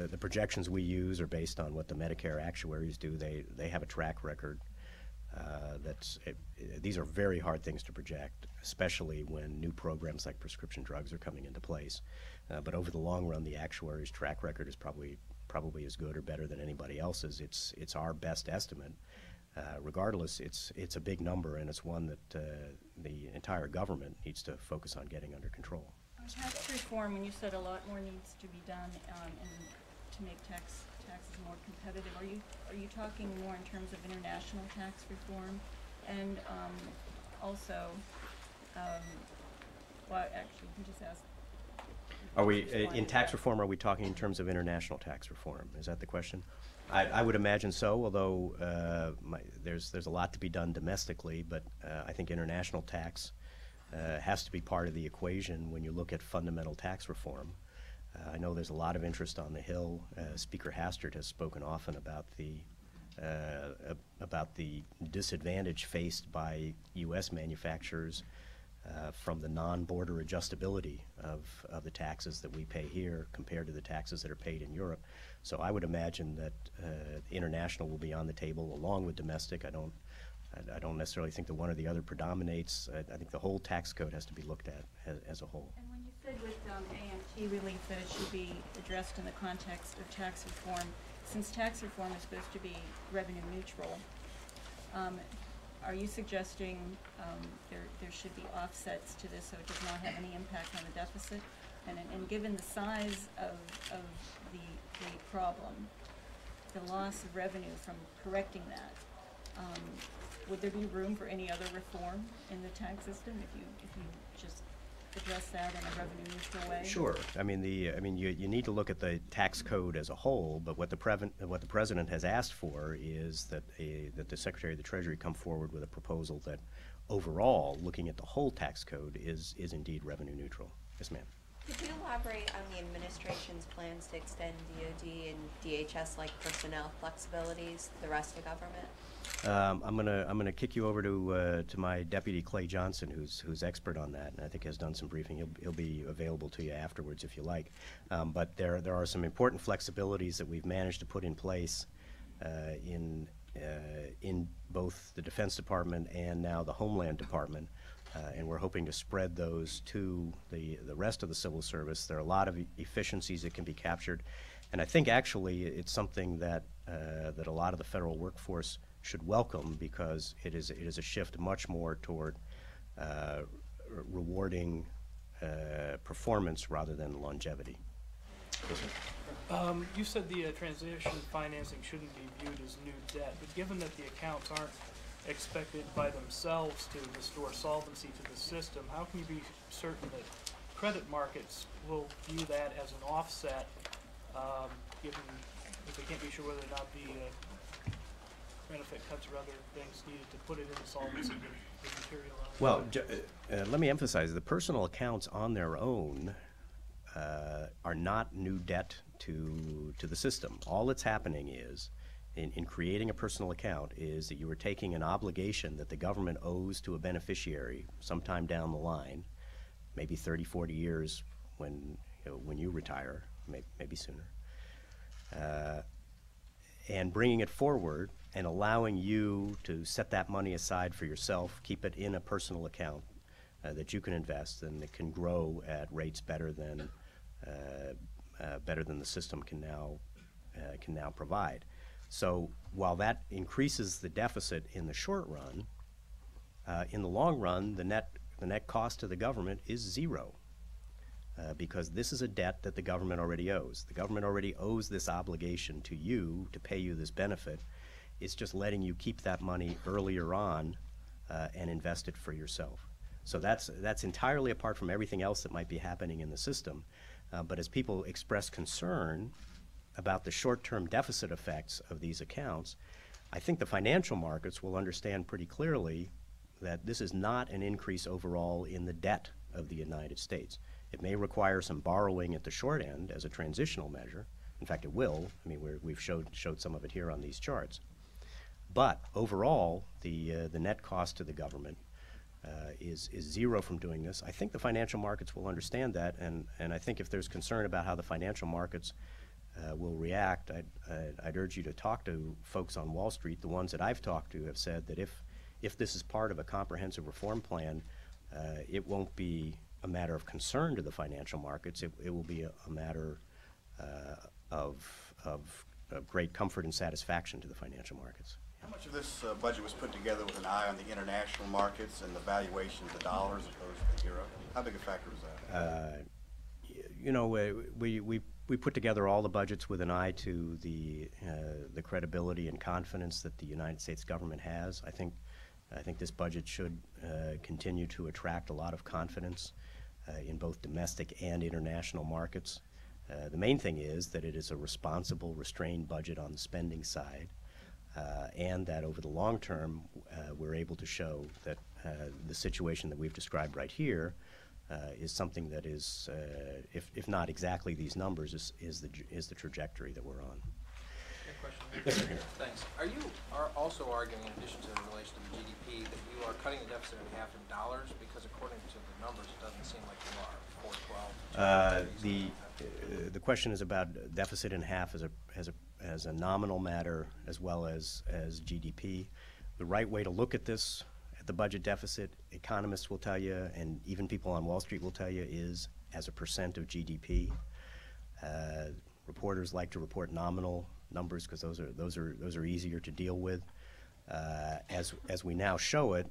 [SPEAKER 17] 9%.
[SPEAKER 2] The projections we use are based on what the Medicare actuaries do. They have a track record. These are very hard things to project, especially when new programs like prescription drugs are coming into place. But over the long run, the actuaries' track record is probably as good or better than anybody else's. It's our best estimate. Regardless, it's a big number, and it's one that the entire government needs to focus on getting under control.
[SPEAKER 18] On tax reform, when you said a lot more needs to be done to make taxes more competitive, are you talking more in terms of international tax reform? And also, well, actually, you can just ask.
[SPEAKER 2] Are we in tax reform? Are we talking in terms of international tax reform? Is that the question? I would imagine so. Although there's a lot to be done domestically, but I think international tax has to be part of the equation when you look at fundamental tax reform. I know there's a lot of interest on the Hill. Speaker Hastert has spoken often about the disadvantage faced by U.S. manufacturers from the non-border adjustability of the taxes that we pay here compared to the taxes that are paid in Europe. So I would imagine that international will be on the table along with domestic. I don't necessarily think that one or the other predominates. I think the whole tax code has to be looked at as a whole.
[SPEAKER 18] And when you said with AMT relief that it should be addressed in the context of tax reform. Since tax reform is supposed to be revenue neutral, are you suggesting there should be offsets to this so it does not have any impact on the deficit? And given the size of the problem, the loss of revenue from correcting that, would there be room for any other reform in the tax system if you just address that in a revenue neutral way?
[SPEAKER 2] Sure. I mean, you need to look at the tax code as a whole, but what the president has asked for is that the Secretary of the Treasury come forward with a proposal that overall, looking at the whole tax code, is indeed revenue neutral. Yes, ma'am.
[SPEAKER 19] Could you elaborate on the administration's plans to extend DoD and DHS-like personnel flexibilities to the rest of government?
[SPEAKER 2] I'm gonna kick you over to my deputy Clay Johnson, who's expert on that, and I think has done some briefing. He'll be available to you afterwards if you like. But there are some important flexibilities that we've managed to put in place in both the Defense Department and now the Homeland Department. And we're hoping to spread those to the rest of the civil service. There are a lot of efficiencies that can be captured, and I think actually it's something that that a lot of the federal workforce should welcome, because it is a shift much more toward rewarding performance rather than longevity.
[SPEAKER 20] You said the transition financing shouldn't be viewed as new debt, but given that the accounts aren't expected by themselves to restore solvency to the system, how can you be certain that credit markets will view that as an offset, given that they can't be sure whether or not the benefit cuts or other things needed to put it in solvency to materialize?
[SPEAKER 2] Well, let me emphasize, the personal accounts on their own are not new debt to the system. All that's happening is, in creating a personal account, is that you are taking an obligation that the government owes to a beneficiary sometime down the line, maybe 30, 40 years when you retire, maybe sooner, and bringing it forward and allowing you to set that money aside for yourself, keep it in a personal account that you can invest and that can grow at rates better than the system can now provide. So while that increases the deficit in the short run, in the long run, the net cost to the government is zero, because this is a debt that the government already owes. The government already owes this obligation to you to pay you this benefit. It's just letting you keep that money earlier on and invest it for yourself. So that's entirely apart from everything else that might be happening in the system. But as people express concern about the short-term deficit effects of these accounts, I think the financial markets will understand pretty clearly that this is not an increase overall in the debt of the United States. It may require some borrowing at the short end as a transitional measure. In fact, it will. I mean, we've showed some of it here on these charts. But overall, the net cost to the government is zero from doing this. I think the financial markets will understand that, and I think if there's concern about how the financial markets will react, I'd urge you to talk to folks on Wall Street. The ones that I've talked to have said that if this is part of a comprehensive reform plan, it won't be a matter of concern to the financial markets. It will be a matter of great comfort and satisfaction to the financial markets.
[SPEAKER 21] How much of this budget was put together with an eye on the international markets and the valuation of the dollar as opposed to the euro? How big a factor was that?
[SPEAKER 2] You know, we put together all the budgets with an eye to the credibility and confidence that the United States government has. I think this budget should continue to attract a lot of confidence in both domestic and international markets. The main thing is that it is a responsible, restrained budget on the spending side, and that over the long term, we're able to show that the situation that we've described right here is something that is, if not exactly these numbers, is the trajectory that we're on. Yes, sir.
[SPEAKER 8] Thanks. Are you also arguing, in addition to in relation to the GDP, that you are cutting the deficit in half in dollars? Because according to the numbers, it doesn't seem like you are. 412.
[SPEAKER 2] The question is about deficit in half as a nominal matter as well as GDP. The right way to look at this, at the budget deficit, economists will tell you, and even people on Wall Street will tell you, is as a percent of GDP. Reporters like to report nominal numbers because those are easier to deal with. As we now show it,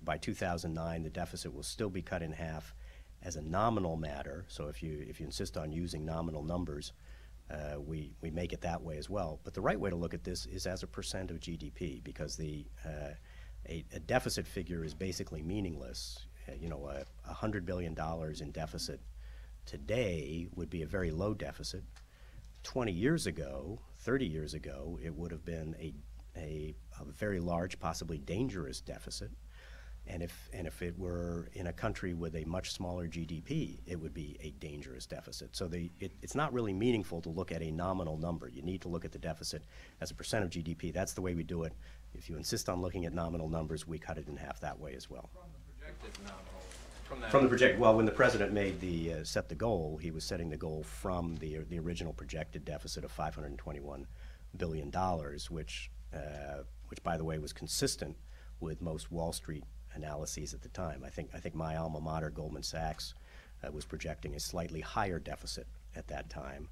[SPEAKER 2] by 2009 the deficit will still be cut in half as a nominal matter. So if you insist on using nominal numbers, we make it that way as well. But the right way to look at this is as a percent of GDP, because a deficit figure is basically meaningless. $100 billion in deficit today would be a very low deficit. 20 years ago, 30 years ago, it would have been a very large, possibly dangerous deficit. And if it were in a country with a much smaller GDP, it would be a dangerous deficit. So it's not really meaningful to look at a nominal number. You need to look at the deficit as a percent of GDP. That's the way we do it. If you insist on looking at nominal numbers, we cut it in half that way as well.
[SPEAKER 8] From the projected nominal.
[SPEAKER 2] From the project, well, when the president made set the goal, he was setting the goal from the original projected deficit of $521 billion, which by the way was consistent with most Wall Street analyses at the time. I think my alma mater, Goldman Sachs, was projecting a slightly higher deficit at that time.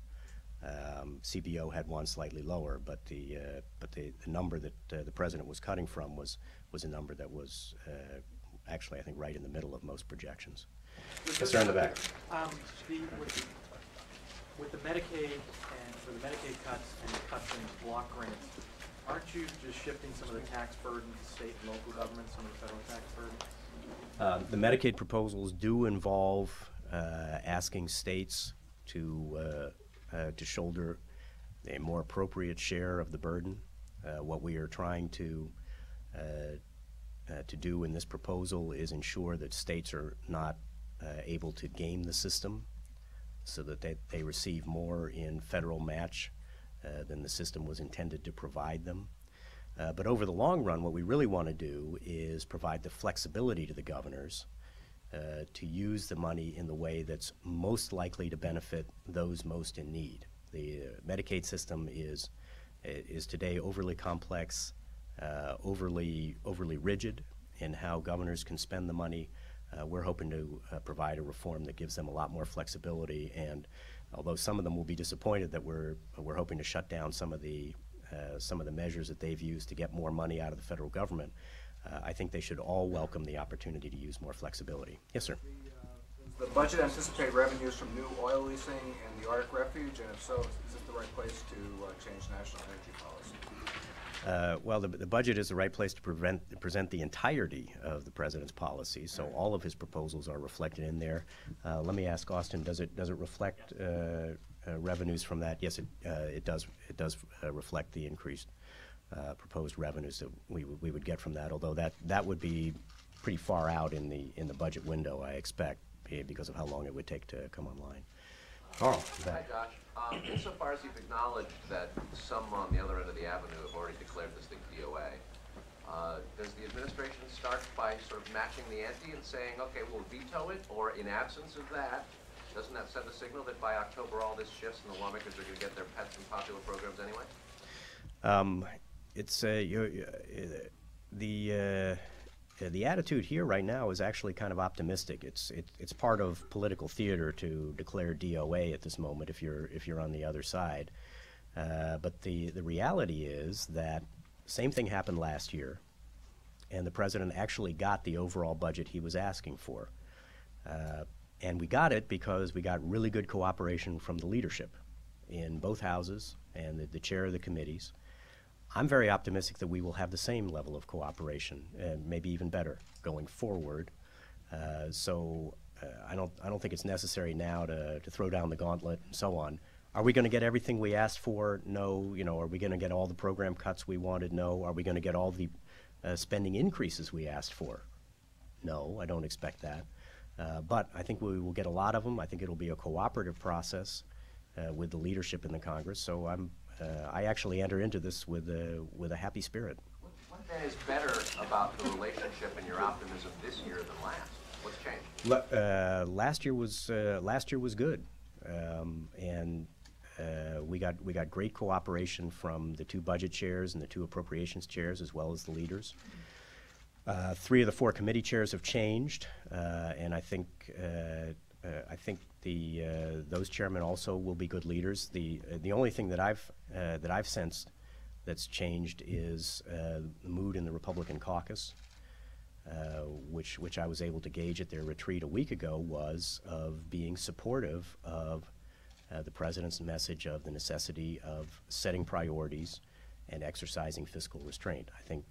[SPEAKER 2] CBO had one slightly lower, but the number that the president was cutting from was a number that was actually, I think, right in the middle of most projections. Yes, sir, in the back.
[SPEAKER 3] With the Medicaid and for the Medicaid cuts and the cuts in block grants, aren't you just shifting some of the tax burden to state and local governments, some of the federal tax burden?
[SPEAKER 2] The Medicaid proposals do involve asking states to shoulder a more appropriate share of the burden. What we are trying to do in this proposal is ensure that states are not able to game the system, so that they receive more in federal match than the system was intended to provide them. But over the long run, what we really want to do is provide the flexibility to the governors to use the money in the way that's most likely to benefit those most in need. The Medicaid system is today overly complex, overly rigid in how governors can spend the money. We're hoping to provide a reform that gives them a lot more flexibility, and although some of them will be disappointed that we're hoping to shut down some of the measures that they've used to get more money out of the federal government, I think they should all welcome the opportunity to use more flexibility. Yes, sir.
[SPEAKER 22] Does the budget anticipate revenues from new oil leasing and the Arctic Refuge, and if so, is this the right place to change national energy policy?
[SPEAKER 2] Well, the budget is the right place to present the entirety of the president's policy, so all of his proposals are reflected in there. Let me ask Austin, does it reflect revenues from that? Yes, it does. It does reflect the increased proposed revenues that we would get from that. Although that would be pretty far out in the budget window, I expect, because of how long it would take to come online. Carl,
[SPEAKER 23] hi Josh. Insofar as you've acknowledged that some on the other end of the avenue have already declared this thing DOA, does the administration start by sort of matching the ante and saying, okay, we'll veto it, or in absence of that, doesn't that send a signal that by October all this shifts and the lawmakers are going to get their pets and popular programs anyway?
[SPEAKER 2] The attitude here right now is actually kind of optimistic. It's part of political theater to declare DOA at this moment if you're on the other side. But the reality is that same thing happened last year, and the president actually got the overall budget he was asking for. And we got it because we got really good cooperation from the leadership in both houses and the chair of the committees. I'm very optimistic that we will have the same level of cooperation, and maybe even better, going forward. So I don't think it's necessary now to throw down the gauntlet and so on. Are we going to get everything we asked for? No. Are we going to get all the program cuts we wanted? No. Are we going to get all the spending increases we asked for? No, I don't expect that. But I think we will get a lot of them. I think it'll be a cooperative process with the leadership in the Congress. So I actually enter into this with a happy spirit.
[SPEAKER 23] What then is better about the relationship and your optimism this year than last? What's changed?
[SPEAKER 2] Last year was good, and we got great cooperation from the two budget chairs and the two appropriations chairs, as well as the leaders. 3 of the 4 committee chairs have changed, and I think those chairmen also will be good leaders. The only thing that I've sensed that's changed is the mood in the Republican caucus, which I was able to gauge at their retreat a week ago, was of being supportive of the president's message of the necessity of setting priorities and exercising fiscal restraint. I think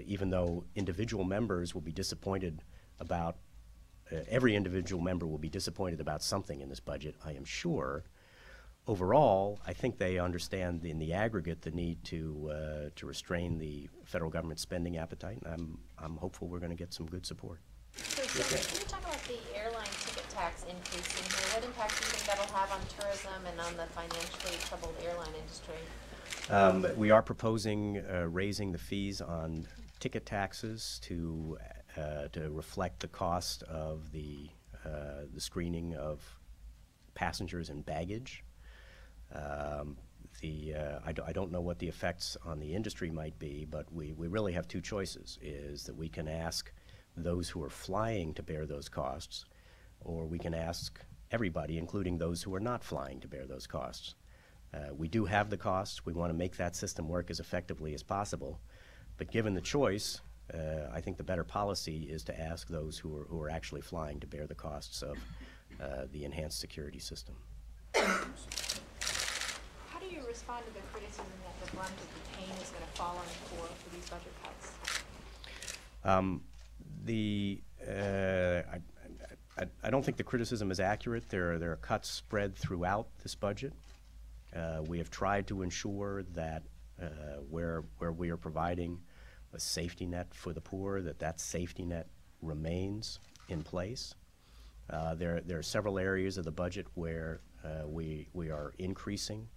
[SPEAKER 2] even though individual members will be disappointed about, every individual member will be disappointed about something in this budget, I am sure, overall, I think they understand in the aggregate the need to restrain the federal government spending appetite, and I'm hopeful we're going to get some good support.
[SPEAKER 4] So, can you talk about the airline ticket tax increasing here? What impact do you think that'll have on tourism and on the financially troubled airline industry?
[SPEAKER 2] We are proposing raising the fees on ticket taxes to reflect the cost of the screening of passengers and baggage. I don't know what the effects on the industry might be, but we really have 2 choices, is that we can ask those who are flying to bear those costs, or we can ask everybody, including those who are not flying, to bear those costs. We do have the costs. We want to make that system work as effectively as possible. But given the choice, I think the better policy is to ask those who are actually flying to bear the costs of the enhanced security system.
[SPEAKER 4] How do you respond to the criticism that the brunt of the pain is going to fall on the poor for these budget cuts?
[SPEAKER 2] I don't think the criticism is accurate. There are cuts spread throughout this budget. We have tried to ensure that where we are providing a safety net for the poor, that safety net remains in place. There are several areas of the budget where we are increasing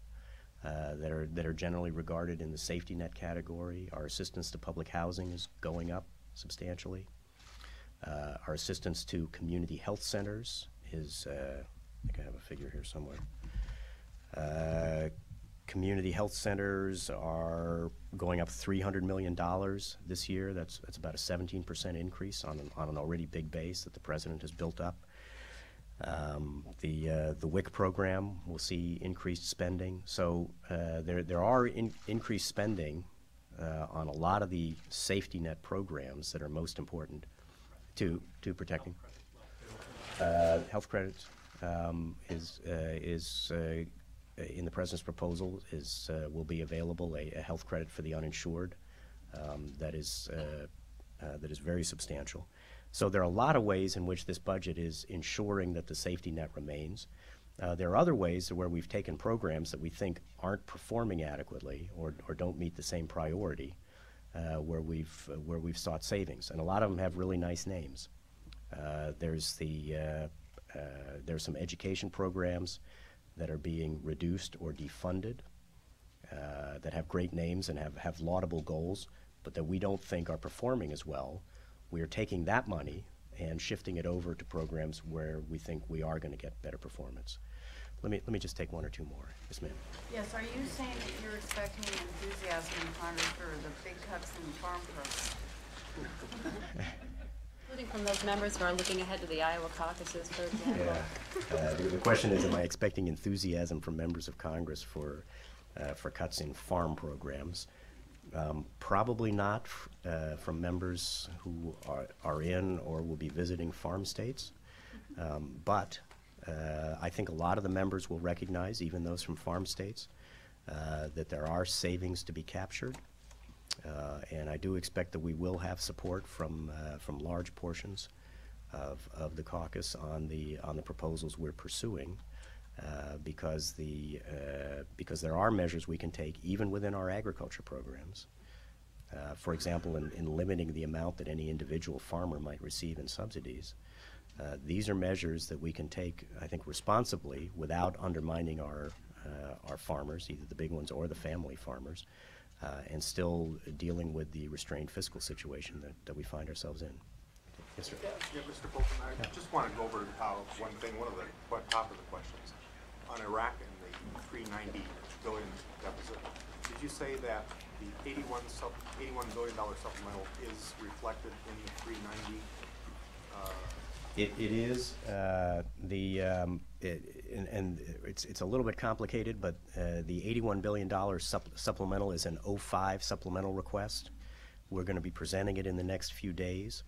[SPEAKER 2] that are generally regarded in the safety net category. Our assistance to public housing is going up substantially. Our assistance to community health centers is, I think I have a figure here somewhere. Community health centers are going up $300 million this year. That's about a 17% increase on an already big base that the president has built up. The WIC program will see increased spending. So there are increased spending on a lot of the safety net programs that are most important to protecting. Health credits is in the president's proposal will be available a health credit for the uninsured that is very substantial. So there are a lot of ways in which this budget is ensuring that the safety net remains. There are other ways where we've taken programs that we think aren't performing adequately or don't meet the same priority, where we've sought savings, and a lot of them have really nice names. There's some education programs that are being reduced or defunded, that have great names and have laudable goals, but that we don't think are performing as well. We are taking that money and shifting it over to programs where we think we are going to get better performance. Let me just take 1 or 2 more. Yes, ma'am.
[SPEAKER 5] Yes, are you saying that you're expecting enthusiasm in Congress for the big cuts in farm products?
[SPEAKER 19] Including from those members who are looking ahead to the Iowa caucuses, for example.
[SPEAKER 2] Yeah. The question is, am I expecting enthusiasm from members of Congress for cuts in farm programs? Probably not from members who are in or will be visiting farm states. But I think a lot of the members will recognize, even those from farm states, that there are savings to be captured. And I do expect that we will have support from large portions of the caucus on the proposals we're pursuing, because there are measures we can take even within our agriculture programs. For example, in limiting the amount that any individual farmer might receive in subsidies. These are measures that we can take, I think, responsibly without undermining our farmers, either the big ones or the family farmers, and still dealing with the restrained fiscal situation that we find ourselves in. Yes, sir.
[SPEAKER 21] Yeah, Mr. Bolton, I just want to go over one thing, one of the top of the questions. On Iraq and the $390 billion deficit, did you say that
[SPEAKER 22] the $81 billion supplemental is reflected in the 390.
[SPEAKER 2] It is and it's a little bit complicated, but the $81 billion supplemental is an 05 supplemental request. We're going to be presenting it in the next few days.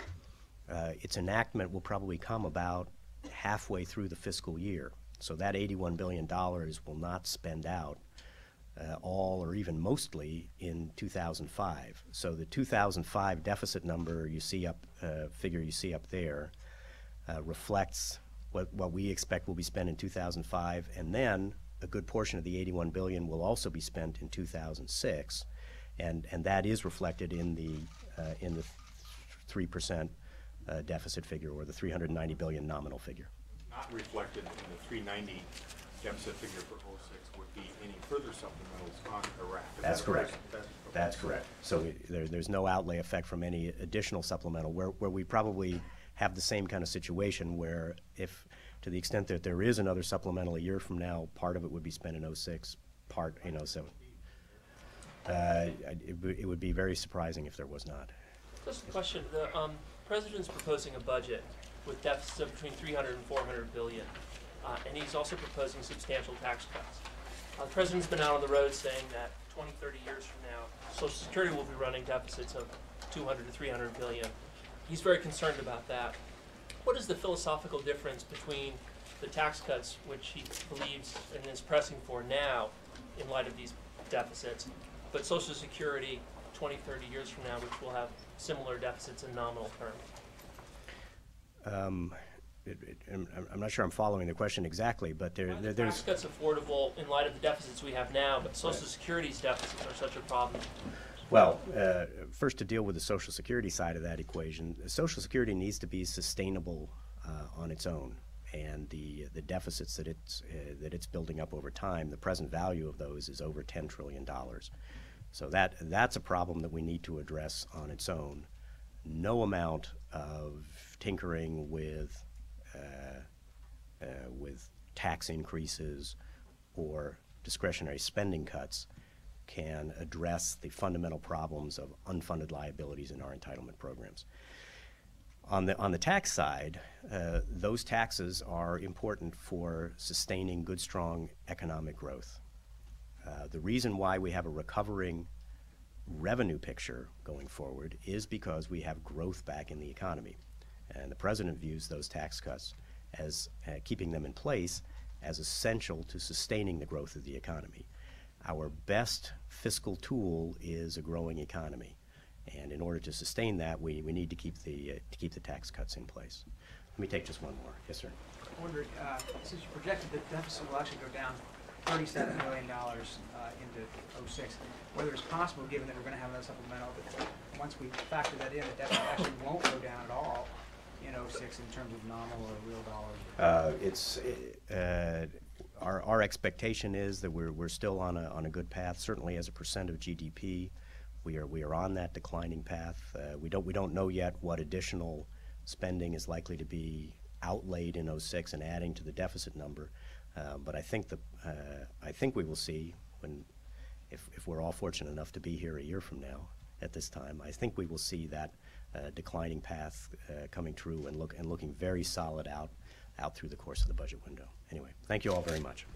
[SPEAKER 2] Its enactment will probably come about halfway through the fiscal year, so that $81 billion will not spend out all or even mostly in 2005. So the 2005 deficit number you see up, figure you see up there, reflects what we expect will be spent in 2005, and then a good portion of the $81 billion will also be spent in 2006, and that is reflected in the 3% deficit figure, or the $390 billion nominal figure.
[SPEAKER 22] Not reflected in the 390 deficit figure for 06 would be any further supplementals on Iraq.
[SPEAKER 2] That's correct. That's correct. So there's no outlay effect from any additional supplemental, where we probably have the same kind of situation where, if to the extent that there is another supplemental a year from now, part of it would be spent in 06, part in 07. It would be very surprising if there was not.
[SPEAKER 6] Just a question. The President's proposing a budget with deficits of between 300 and 400 billion, and he's also proposing substantial tax cuts. The President's been out on the road saying that 20, 30 years from now, Social Security will be running deficits of 200 to 300 billion. He's very concerned about that. What is the philosophical difference between the tax cuts, which he believes and is pressing for now in light of these deficits, but Social Security 20, 30 years from now, which will have similar deficits in nominal terms?
[SPEAKER 2] I'm not sure I'm following the question exactly, but there's...
[SPEAKER 6] Tax cuts affordable in light of the deficits we have now, but Social Security's deficits are such a problem.
[SPEAKER 2] Well, first, to deal with the Social Security side of that equation, Social Security needs to be sustainable on its own, and the deficits that it's building up over time, the present value of those is over $10 trillion. So that's a problem that we need to address on its own. No amount of tinkering with tax increases or discretionary spending cuts can address the fundamental problems of unfunded liabilities in our entitlement programs. On the tax side, those taxes are important for sustaining good, strong economic growth. The reason why we have a recovering revenue picture going forward is because we have growth back in the economy. And the President views those tax cuts as keeping them in place as essential to sustaining the growth of the economy. Our best fiscal tool is a growing economy, and in order to sustain that, we need to keep the tax cuts in place. Let me take just one more. Yes, sir.
[SPEAKER 7] I wondered, since you projected the deficit will actually go down $37 million into 06, whether it's possible, given that we're going to have another supplemental, that once we factor that in, the deficit actually won't go down at all in 06 in terms of nominal or real dollars. Our expectation is that we're still on a good path. Certainly, as a percent of GDP, we are on that declining path. We don't know yet what additional spending is likely to be outlaid in 06 and adding to the deficit number. But I think we will see, if we're all fortunate enough to be here a year from now at this time, I think we will see that declining path coming true and looking very solid out through the course of the budget window. Anyway, thank you all very much.